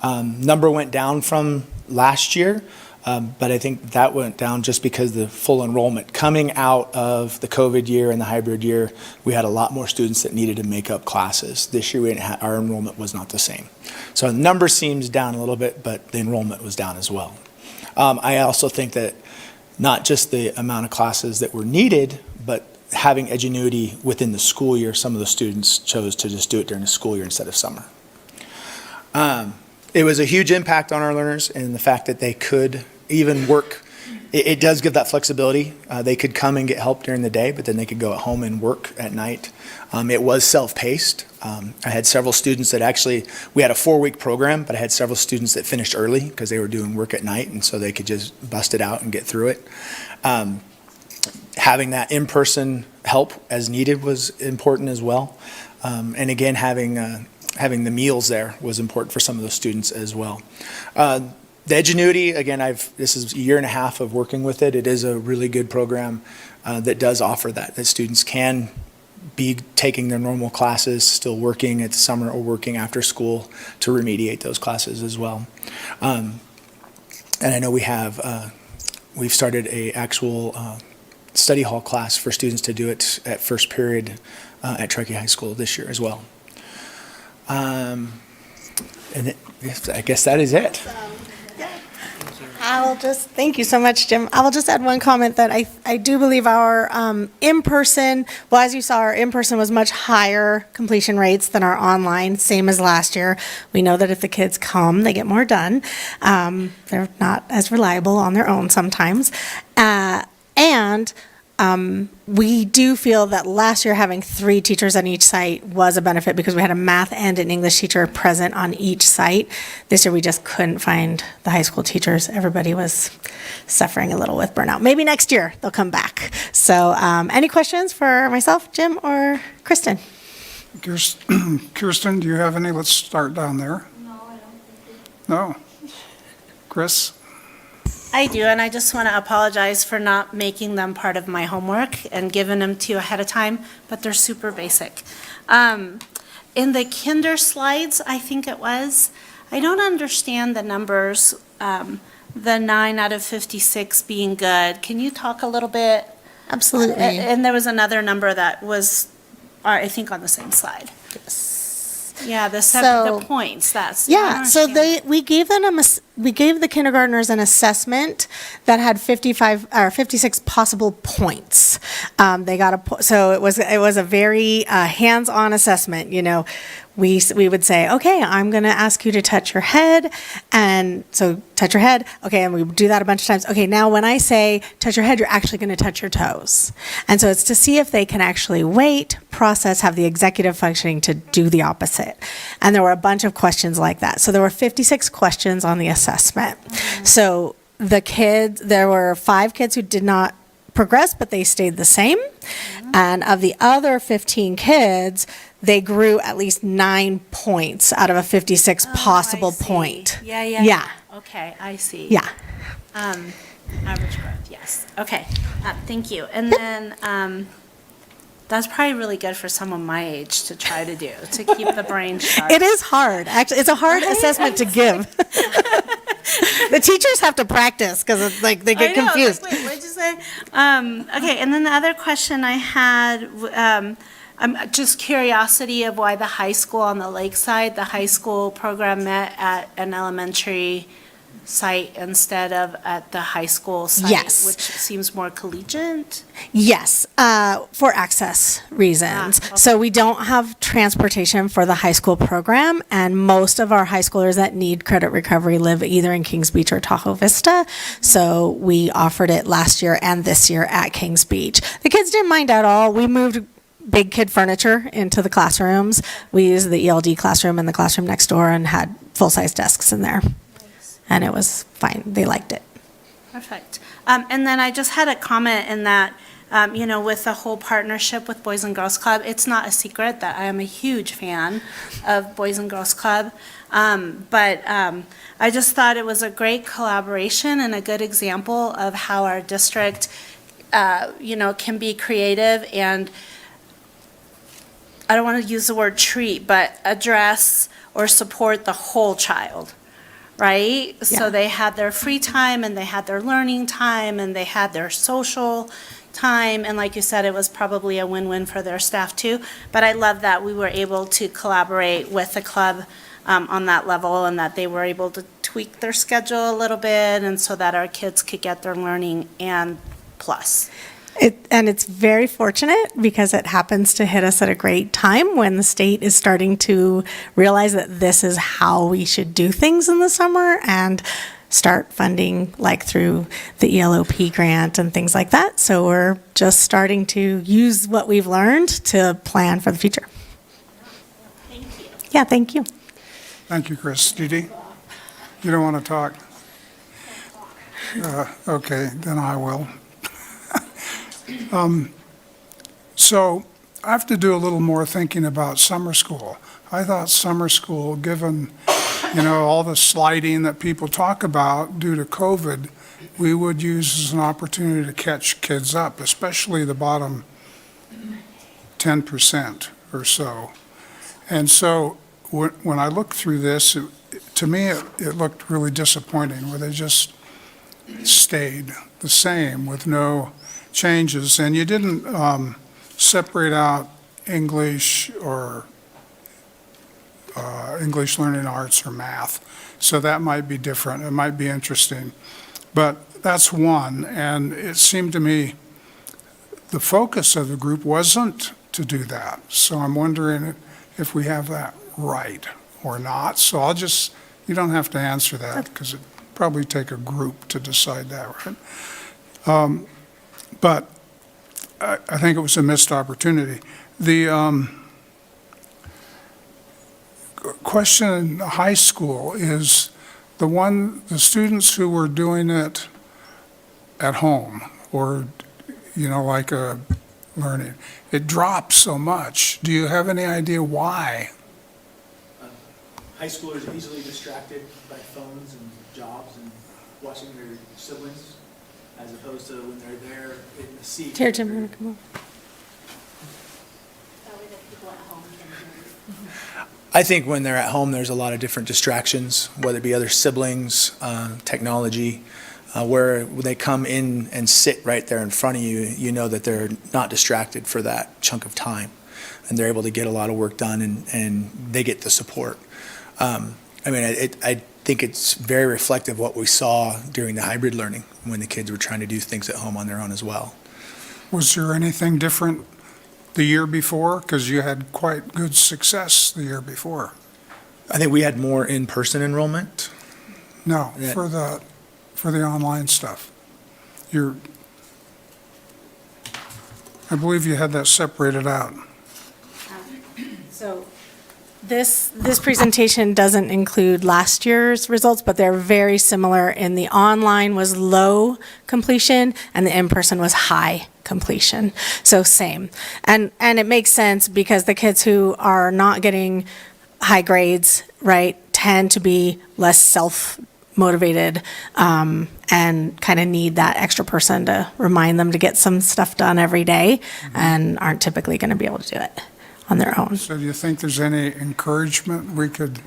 Number went down from last year, but I think that went down just because the full enrollment. Coming out of the COVID year and the hybrid year, we had a lot more students that needed to make up classes. This year, our enrollment was not the same. So the number seems down a little bit, but the enrollment was down as well. I also think that not just the amount of classes that were needed, but having Edgenuity within the school year, some of the students chose to just do it during the school year instead of summer. It was a huge impact on our learners and the fact that they could even work. It does give that flexibility. They could come and get help during the day, but then they could go at home and work at night. It was self-paced. I had several students that actually, we had a 4-week program, but I had several students that finished early because they were doing work at night, and so they could just bust it out and get through it. Having that in-person help as needed was important as well. And again, having the meals there was important for some of those students as well. The Edgenuity, again, this is a year and a half of working with it. It is a really good program that does offer that students can be taking their normal classes, still working at the summer or working after school to remediate those classes as well. And I know we've started a actual study hall class for students to do it at first period at Truckee High School this year as well. I guess that is it. Thank you so much, Jim. I will just add one comment that I do believe our in-person, well, as you saw, our in-person was much higher completion rates than our online, same as last year. We know that if the kids come, they get more done. They're not as reliable on their own sometimes. And we do feel that last year having 3 teachers on each site was a benefit because we had a math and an English teacher present on each site. This year we just couldn't find the high school teachers. Everybody was suffering a little with burnout. Maybe next year they'll come back. So any questions for myself, Jim, or Kristen? Kirsten, do you have any? Let's start down there. No, I don't think No? Chris? I do, and I just want to apologize for not making them part of my homework and giving them to you ahead of time, but they're super basic. In the kinder slides, I think it was, I don't understand the numbers, the 9 out of 56 being good. Can you talk a little bit? Absolutely. And there was another number that was, I think, on the same slide. Yes. Yeah, the points, that's. Yeah, so we gave the kindergartners an assessment that had 56 possible points. They got so it was a very hands-on assessment. You know, we would say, okay, I'm going to ask you to touch your head, and so touch your head. Okay, and we do that a bunch of times. Okay, now when I say touch your head, you're actually going to touch your toes, and so it's to see if they can actually wait, process, have the executive functioning to do the opposite. And there were a bunch of questions like that. So there were 56 questions on the assessment. So there were 5 kids who did not progress, but they stayed the same. And of the other 15 kids, they grew at least 9 points out of a 56 possible point. Yeah. Okay, I see. Yeah. Average growth, yes. Okay, thank you. And then, that's probably really good for someone my age to try to do, to keep the brain sharp. It is hard, actually. It's a hard assessment to give. The teachers have to practice because they get confused. Wait, what did you say? Okay, and then the other question I had, just curiosity of why the high school on the lakeside, the high school program met at an elementary site instead of at the high school site, Yes. which seems more collegiate. Yes, for access reasons. Okay. So we don't have transportation for the high school program, and most of our high schoolers that need credit recovery live either in Kings Beach or Tahoe Vista. So we offered it last year and this year at Kings Beach. The kids didn't mind at all. We moved big kid furniture into the classrooms. We used the ELD classroom and the classroom next door and had full-size desks in there. And it was fine. They liked it. Perfect. And then I just had a comment in that, with the whole partnership with Boys and Girls Club, it's not a secret that I am a huge fan of Boys and Girls Club. But I just thought it was a great collaboration and a good example of how our district, can be creative and, I don't want to use the word treat, but address or support the whole child. Right? So Yeah. they had their free time and they had their learning time and they had their social time. And like you said, it was probably a win-win for their staff too. But I love that we were able to collaborate with the club on that level and that they were able to tweak their schedule a little bit and so that our kids could get their learning and plus. And it's very fortunate because it happens to hit us at a great time when the state is starting to realize that this is how we should do things in the summer and start funding like through the ELOP grant and things like that. So we're just starting to use what we've learned to plan for the future. Thank you. Yeah, thank you. Thank you, Chris. Dee Dee? You don't want to talk? Okay, then I will. So I have to do a little more thinking about summer school. I thought summer school, given, all the sliding that people talk about due to COVID, we would use as an opportunity to catch kids up, especially the bottom 10% or so. And so when I looked through this, to me, it looked really disappointing, where they just stayed the same with no changes, and you didn't separate out English or English learning arts or math. So that might be different. It might be interesting. But that's one, and it seemed to me the focus of the group wasn't to do that. So I'm wondering if we have that right or not. So you don't have to answer that because it'd probably take a group to decide that, right? But I think it was a missed opportunity. The question in high school is the students who were doing it at home or, like a learning, it dropped so much. Do you have any idea why? High schoolers are easily distracted by phones and jobs and watching their siblings, as opposed to when they're there in the seat. Here, Jim, you want to come over? I think when they're at home, there's a lot of different distractions, whether it be other siblings, technology, where when they come in and sit right there in front of you, you know that they're not distracted for that chunk of time, and they're able to get a lot of work done, and they get the support. I think it's very reflective of what we saw during the hybrid learning when the kids were trying to do things at home on their own as well. Was there anything different the year before? Because you had quite good success the year before. I think we had more in-person enrollment. No, Yeah. for the online stuff. I believe you had that separated out. So this presentation doesn't include last year's results, but they're very similar. In the online was low completion and the in-person was high completion. So same. And it makes sense because the kids who are not getting high grades, right, tend to be less self-motivated and kind of need that extra person to remind them to get some stuff done every day and aren't typically going to be able to do it on their own. So do you think there's any encouragement we could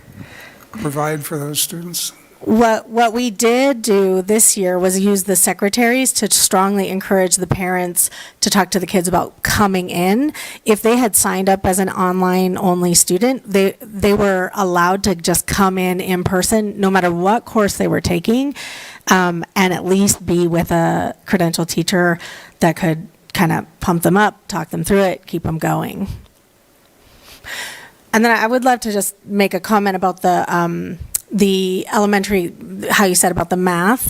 provide for those students? What we did do this year was use the secretaries to strongly encourage the parents to talk to the kids about coming in. If they had signed up as an online-only student, they were allowed to just come in person, no matter what course they were taking, and at least be with a credentialed teacher that could kind of pump them up, talk them through it, keep them going. And then I would love to just make a comment about the the elementary, how you said about the math,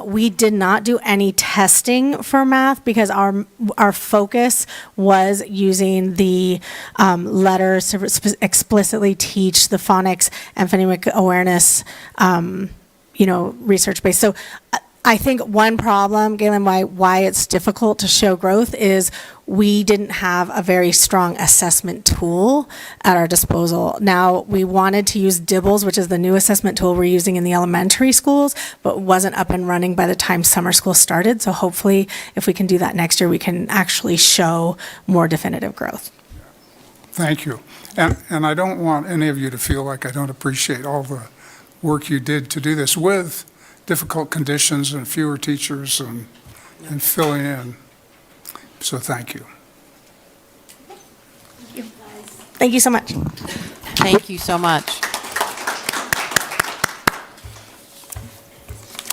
we did not do any testing for math because our focus was using the letters to explicitly teach the phonics and phonemic awareness, research-based. So I think one problem, Galen, why it's difficult to show growth is we didn't have a very strong assessment tool at our disposal. Now, we wanted to use Dibbles, which is the new assessment tool we're using in the elementary schools, but wasn't up and running by the time summer school started. So hopefully, if we can do that next year, we can actually show more definitive growth. Thank you. And I don't want any of you to feel like I don't appreciate all the work you did to do this with difficult conditions and fewer teachers and filling in. So thank you. Thank you so much. Thank you so much.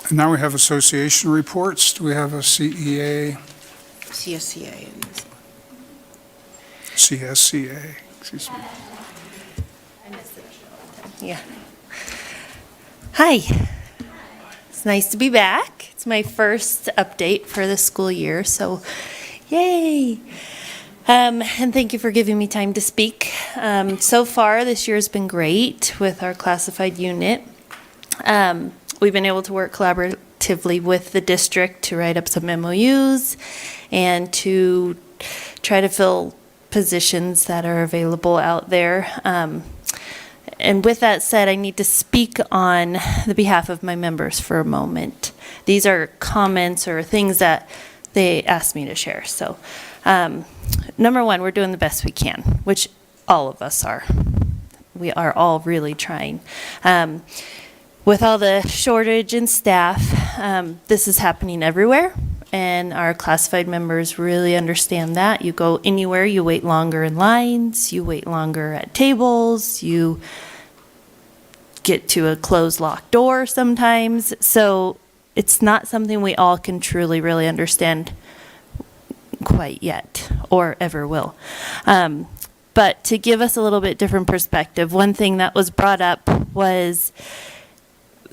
And now we have association reports. Do we have a CEA, CSCA. CSCA? Excuse me. Yeah. Hi. It's nice to be back. It's my first update for the school year, so yay. And thank you for giving me time to speak. So far, this year has been great with our classified unit. We've been able to work collaboratively with the district to write up some MOUs and to try to fill positions that are available out there. And with that said, I need to speak on the behalf of my members for a moment. These are comments or things that they asked me to share. So, number one, we're doing the best we can, which all of us are. We are all really trying. With all the shortage in staff, this is happening everywhere, and our classified members really understand that. You go anywhere, you wait longer in lines, you wait longer at tables, you get to a closed locked door sometimes. So it's not something we all can truly really understand quite yet or ever will. But to give us a little bit different perspective, one thing that was brought up was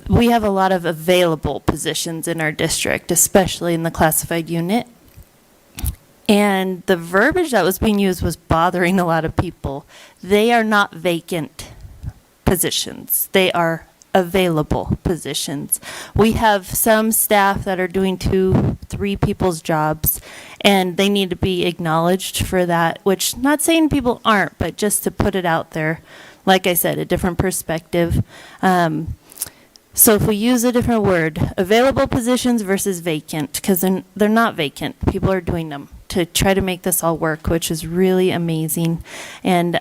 we have a lot of available positions in our district, especially in the classified unit. And the verbiage that was being used was bothering a lot of people. They are not vacant positions. They are available positions. We have some staff that are doing 2-3 people's jobs, and they need to be acknowledged for that, which not saying people aren't, but just to put it out there, like I said, a different perspective. So if we use a different word, available positions versus vacant, because they're not vacant. People are doing them to try to make this all work, which is really amazing. And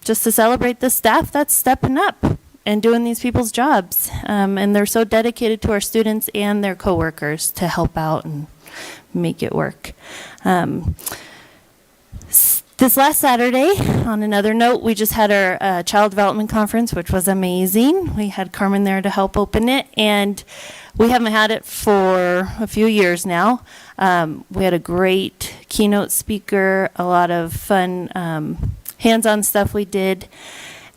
just to celebrate the staff that's stepping up and doing these people's jobs. And they're so dedicated to our students and their coworkers to help out and make it work. This last Saturday, on another note, we just had our Child Development Conference, which was amazing. We had Carmen there to help open it, and we haven't had it for a few years now. We had a great keynote speaker, a lot of fun hands-on stuff we did.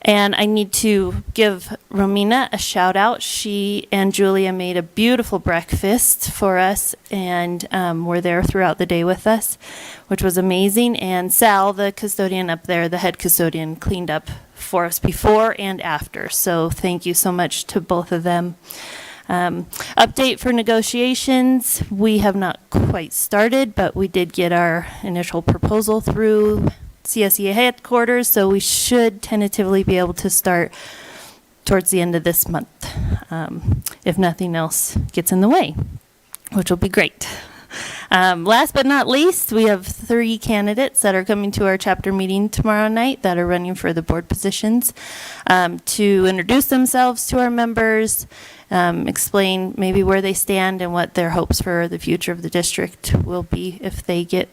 And I need to give Romina a shout out. She and Julia made a beautiful breakfast for us and were there throughout the day with us, which was amazing. And Sal, the custodian up there, the head custodian, cleaned up for us before and after. So thank you so much to both of them. Update for negotiations. We have not quite started, but we did get our initial proposal through CSEA headquarters, so we should tentatively be able to start towards the end of this month, if nothing else gets in the way, which will be great. Last but not least, we have 3 candidates that are coming to our chapter meeting tomorrow night that are running for the board positions to introduce themselves to our members, explain maybe where they stand and what their hopes for the future of the district will be if they get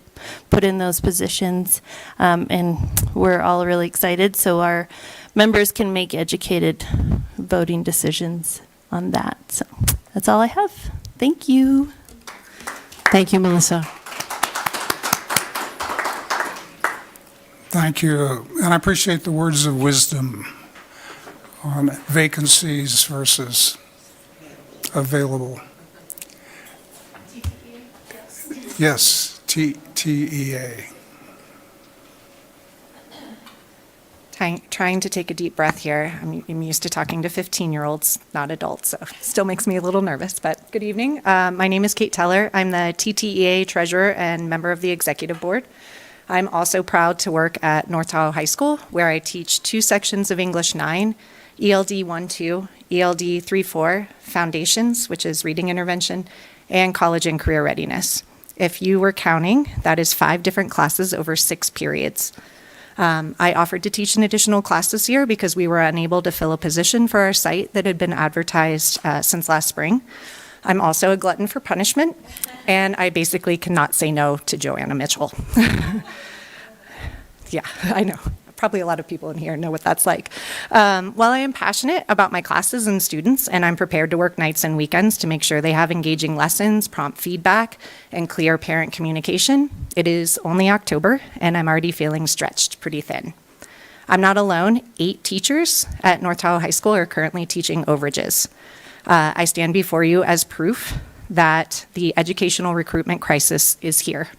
put in those positions. And we're all really excited so our members can make educated voting decisions on that. So that's all I have. Thank you. Thank you, Melissa. Thank you. And I appreciate the words of wisdom on vacancies versus available. Yes, TEA. Trying to take a deep breath here. I'm used to talking to 15-year-olds, not adults, so still makes me a little nervous, but good evening. My name is Kate Teller. I'm the TTEA treasurer and member of the executive board. I'm also proud to work at North Tahoe High School, where I teach 2 sections of English 9, ELD 1-2, ELD 3-4, Foundations, which is reading intervention, and college and career readiness. If you were counting, that is 5 different classes over 6 periods. I offered to teach an additional class this year because we were unable to fill a position for our site that had been advertised since last spring. I'm also a glutton for punishment, and I basically cannot say no to Joanna Mitchell. Yeah, I know. Probably a lot of people in here know what that's like. While I am passionate about my classes and students, and I'm prepared to work nights and weekends to make sure they have engaging lessons, prompt feedback, and clear parent communication, it is only October, and I'm already feeling stretched pretty thin. I'm not alone. 8 teachers at North Tahoe High School are currently teaching overages. I stand before you as proof that the educational recruitment crisis is here.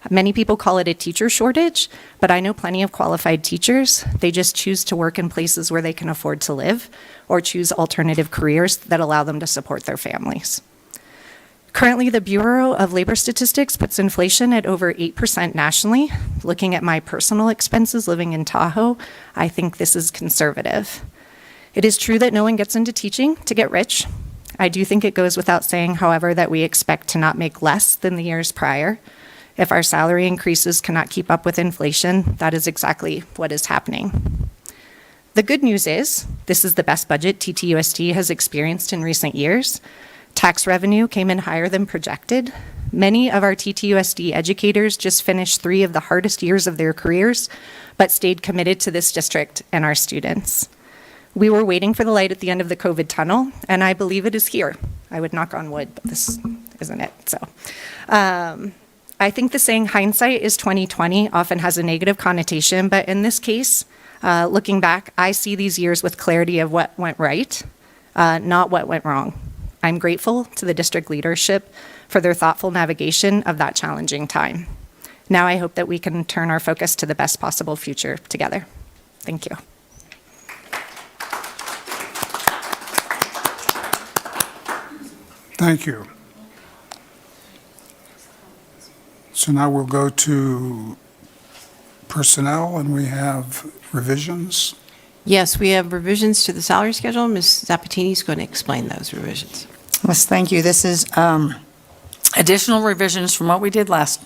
Many people call it a teacher shortage, but I know plenty of qualified teachers. They just choose to work in places where they can afford to live or choose alternative careers that allow them to support their families. Currently, the Bureau of Labor Statistics puts inflation at over 8% nationally. Looking at my personal expenses living in Tahoe, I think this is conservative. It is true that no one gets into teaching to get rich. I do think it goes without saying, however, that we expect to not make less than the years prior. If our salary increases cannot keep up with inflation, that is exactly what is happening. The good news is, this is the best budget TTUSD has experienced in recent years. Tax revenue came in higher than projected. Many of our TTUSD educators just finished 3 of the hardest years of their careers, but stayed committed to this district and our students. We were waiting for the light at the end of the COVID tunnel, and I believe it is here. I would knock on wood, but this isn't it, so. I think the saying hindsight is 20/20 often has a negative connotation, but in this case, looking back, I see these years with clarity of what went right, not what went wrong. I'm grateful to the district leadership for their thoughtful navigation of that challenging time. Now I hope that we can turn our focus to the best possible future together. Thank you. Thank you. So now we'll go to personnel, and we have revisions. Yes, we have revisions to the salary schedule. Ms. Zapatini is going to explain those revisions. Yes, thank you. This is additional revisions from what we did last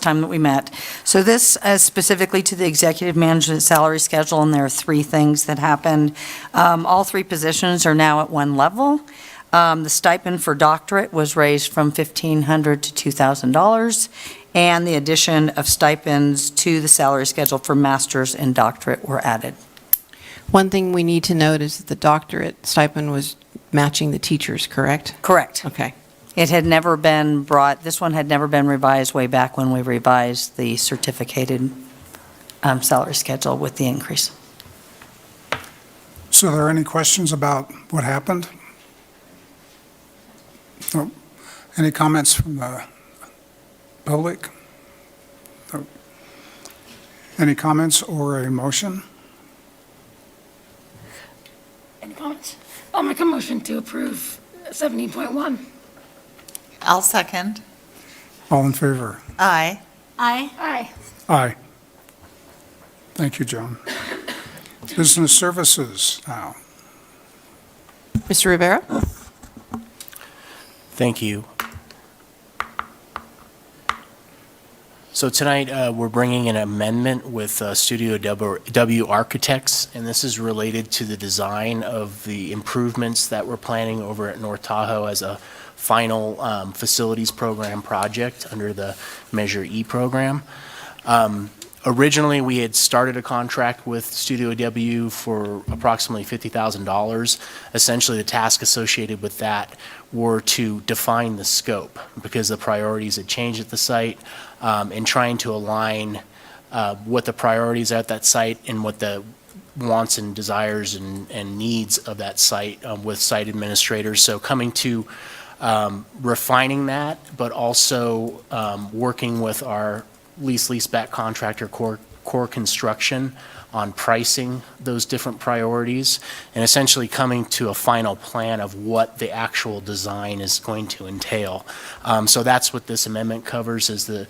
time that we met. So this is specifically to the executive management salary schedule, and there are 3 things that happened. All 3 positions are now at 1 level. The stipend for doctorate was raised from $1,500 to $2,000, and the addition of stipends to the salary schedule for master's and doctorate were added. One thing we need to note is that the doctorate stipend was matching the teachers, correct? Correct. Okay. It had never been brought, this one had never been revised way back when we revised the certificated salary schedule with the increase. So are there any questions about what happened? Oh, any comments from the public? Oh. Any comments or a motion? Any comments? I'll make a motion to approve 17.1. I'll second. All in favor? Aye. Aye. Aye. Aye. Thank you, Joan. Business services now. Mr. Rivera? Thank you. So tonight we're bringing an amendment with Studio W Architects, and this is related to the design of the improvements that we're planning over at North Tahoe as a final facilities program project under the Measure E program. Originally, we had started a contract with Studio W for approximately $50,000. Essentially, the task associated with that were to define the scope because the priorities had changed at the site, and trying to align what the priorities are at that site and what the wants and desires and needs of that site with site administrators. So coming to refining that, but also working with our leaseback contractor, Core Construction, on pricing those different priorities, and essentially coming to a final plan of what the actual design is going to entail. So that's what this amendment covers, is the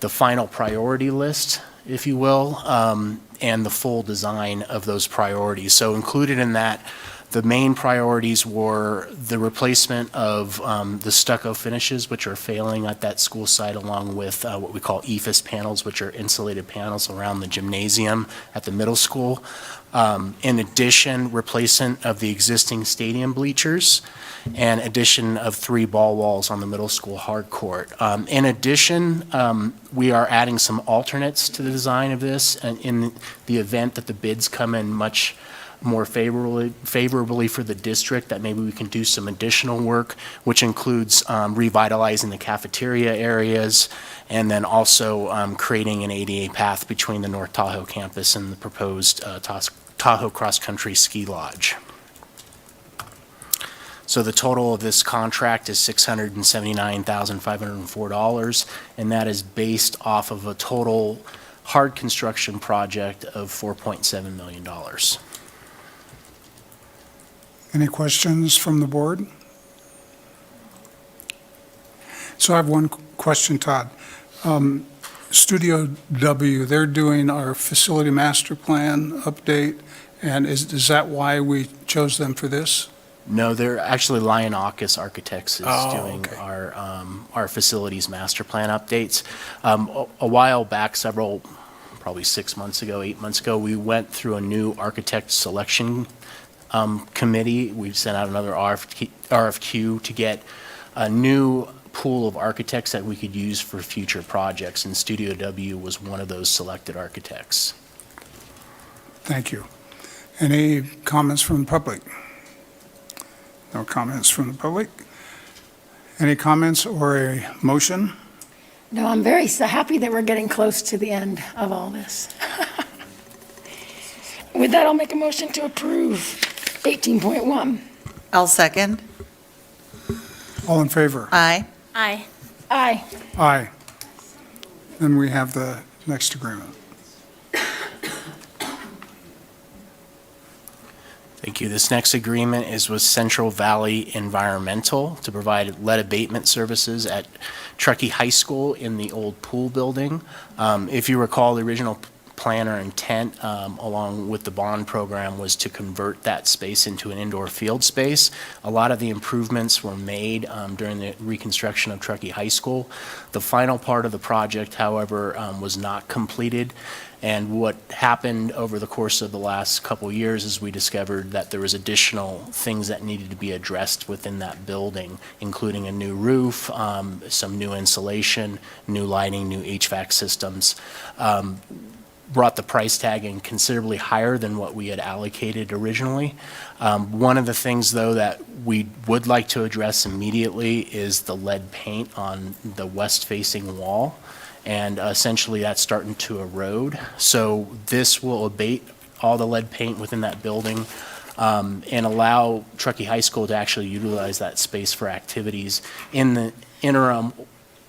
final priority list, if you will, and the full design of those priorities. So included in that, the main priorities were the replacement of the stucco finishes, which are failing at that school site, along with what we call EFIS panels, which are insulated panels around the gymnasium at the middle school. In addition, replacement of the existing stadium bleachers, and addition of 3 ball walls on the middle school hard court. In addition, we are adding some alternates to the design of this, and in the event that the bids come in much more favorably for the district, that maybe we can do some additional work, which includes revitalizing the cafeteria areas, and then also creating an ADA path between the North Tahoe campus and the proposed Tahoe Cross Country Ski Lodge. So the total of this contract is $679,504, and that is based off of a total hard construction project of $4.7 million. Any questions from the board? So I have one question, Todd. Studio W, they're doing our facility master plan update, and is that why we chose them for this? No, they're actually Lionakis Architects is doing okay. our facilities master plan updates. A while back, probably 6 months ago, 8 months ago, we went through a new architect selection committee. We've sent out another RFQ to get a new pool of architects that we could use for future projects, and Studio W was one of those selected architects. Thank you. Any comments from the public? No comments from the public. Any comments or a motion? No, I'm very happy that we're getting close to the end of all this. With that, I'll make a motion to approve 18.1. I'll second. All in favor? Aye. Aye. Aye. Aye. Then we have the next agreement. Thank you. This next agreement is with Central Valley Environmental to provide lead abatement services at Truckee High School in the old pool building. If you recall, the original plan or intent, along with the bond program, was to convert that space into an indoor field space. A lot of the improvements were made during the reconstruction of Truckee High School. The final part of the project, however, was not completed. And what happened over the course of the last couple years is we discovered that there was additional things that needed to be addressed within that building, including a new roof, some new insulation, new lighting, new HVAC systems. Brought the price tag in considerably higher than what we had allocated originally. One of the things, though, that we would like to address immediately is the lead paint on the west-facing wall, and essentially that's starting to erode. So this will abate all the lead paint within that building and allow Truckee High School to actually utilize that space for activities in the interim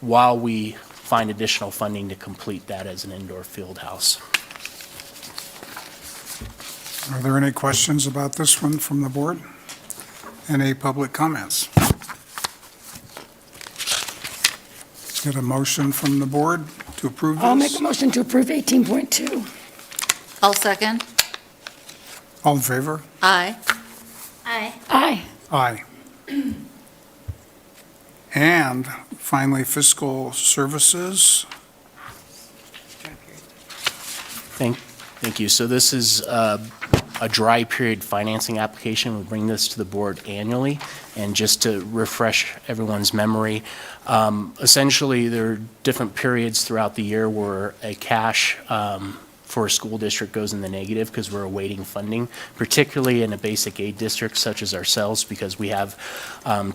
while we find additional funding to complete that as an indoor field house. Are there any questions about this one from the board? Any public comments? Get a motion from the board to approve this? I'll make a motion to approve 18.2. I'll second. All in favor? Aye. Aye. Aye. Aye. And finally, fiscal services. Thank you. So this is a dry period financing application. We bring this to the board annually. And just to refresh everyone's memory, essentially there are different periods throughout the year where a cash for a school district goes in the negative because we're awaiting funding, particularly in a basic aid district such as ourselves, because we have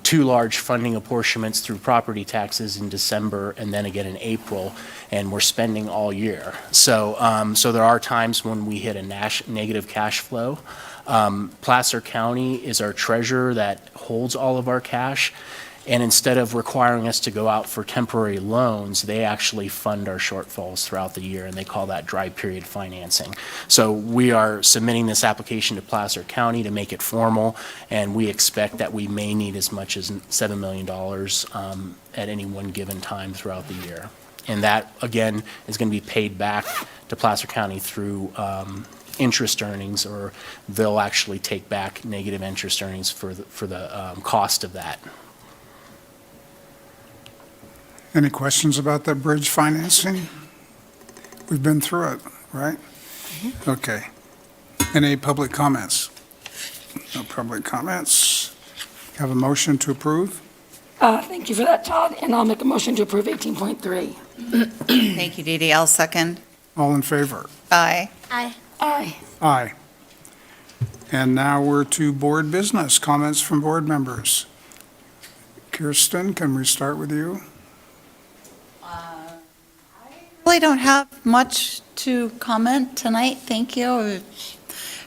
two large funding apportionments through property taxes in December and then again in April, and we're spending all year. So, so there are times when we hit a negative cash flow. Placer County is our treasurer that holds all of our cash. And instead of requiring us to go out for temporary loans, they actually fund our shortfalls throughout the year, and they call that dry period financing. So we are submitting this application to Placer County to make it formal, and we expect that we may need as much as $7 million at any one given time throughout the year. And that, again, is going to be paid back to Placer County through interest earnings, or they'll actually take back negative interest earnings for the cost of that. Any questions about that bridge financing? We've been through it, right? Okay. Any public comments? No public comments. Have a motion to approve? Thank you for that, Todd, and I'll make a motion to approve 18.3. Thank you, Dee Dee. I'll second. All in favor? Aye. Aye. Aye. Aye. And now we're to board business. Comments from board members. Kirsten, can we start with you? Really don't have much to comment tonight, thank you. I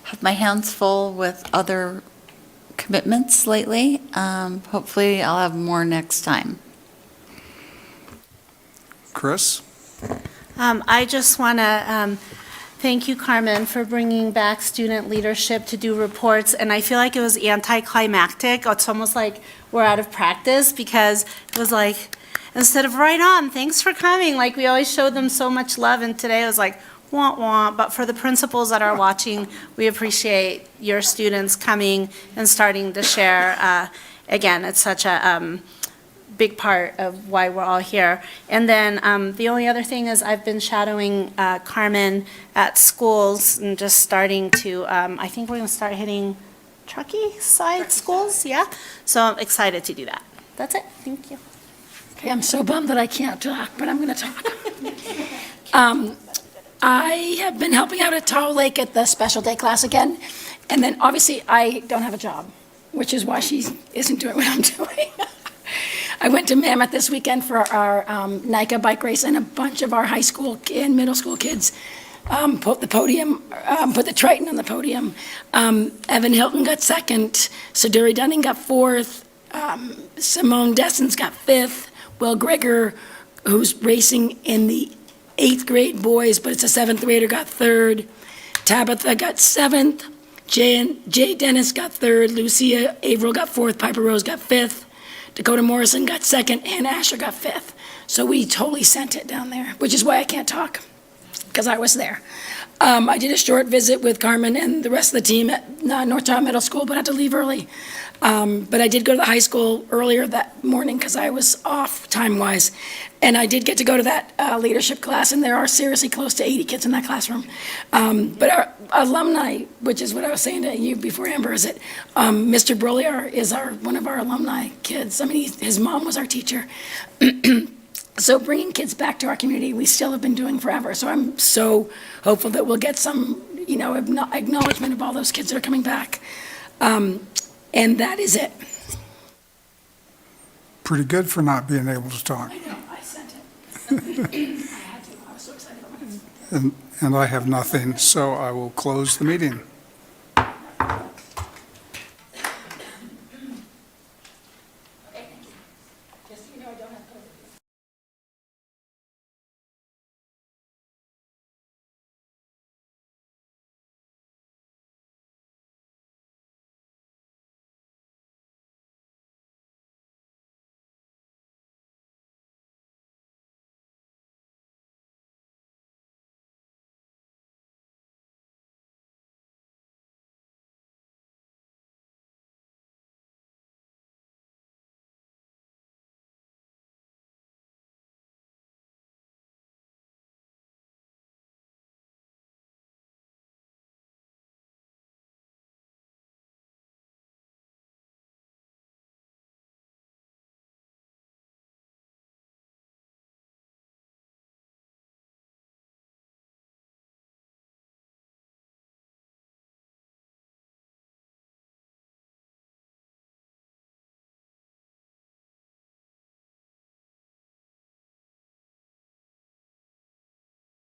have my hands full with other commitments lately. Hopefully I'll have more next time. Chris? I just want to thank you, Carmen, for bringing back student leadership to do reports. And I feel like it was anticlimactic. It's almost like we're out of practice, because it was like, instead of right on, thanks for coming, like we always showed them so much love, and today it was like, wah, wah. But for the principals that are watching, we appreciate your students coming and starting to share. Again, it's such a big part of why we're all here. And then the only other thing is I've been shadowing Carmen at schools and just starting to, I think we're going to start hitting Truckee side schools, yeah? So I'm excited to do that. That's it, thank you. Okay, I'm so bummed that I can't talk, but I'm going to talk. I have been helping out at Tahoe Lake at the special day class again, and then obviously I don't have a job, which is why she isn't doing what I'm doing. I went to Mammoth this weekend for our NICA bike race, and a bunch of our high school and middle school kids put the Triton on the podium. Evan Hilton got second, Saduri Dunning got fourth, Simone Dessens got fifth, Will Greger, who's racing in the 8th grade boys, but it's a 7th grader, got third. Tabitha got seventh. Jay Dennis got third. Lucia Averill got fourth. Piper Rose got fifth. Dakota Morrison got second. And Asher got fifth. So we totally sent it down there, which is why I can't talk, because I was there. I did a short visit with Carmen and the rest of the team at North Tahoe Middle School, but I had to leave early. But I did go to the high school earlier that morning because I was off time-wise. And I did get to go to that leadership class, and there are seriously close to 80 kids in that classroom. But our alumni, which is what I was saying to you before, Amber, is that Mr. Broliar is one of our alumni kids. I mean, his mom was our teacher. So bringing kids back to our community, we still have been doing forever. So I'm so hopeful that we'll get some, acknowledgement of all those kids that are coming back. And that is it. Pretty good for not being able to talk. I know, I sent it. I had to, I was so excited about it. And I have nothing, so I will close the meeting.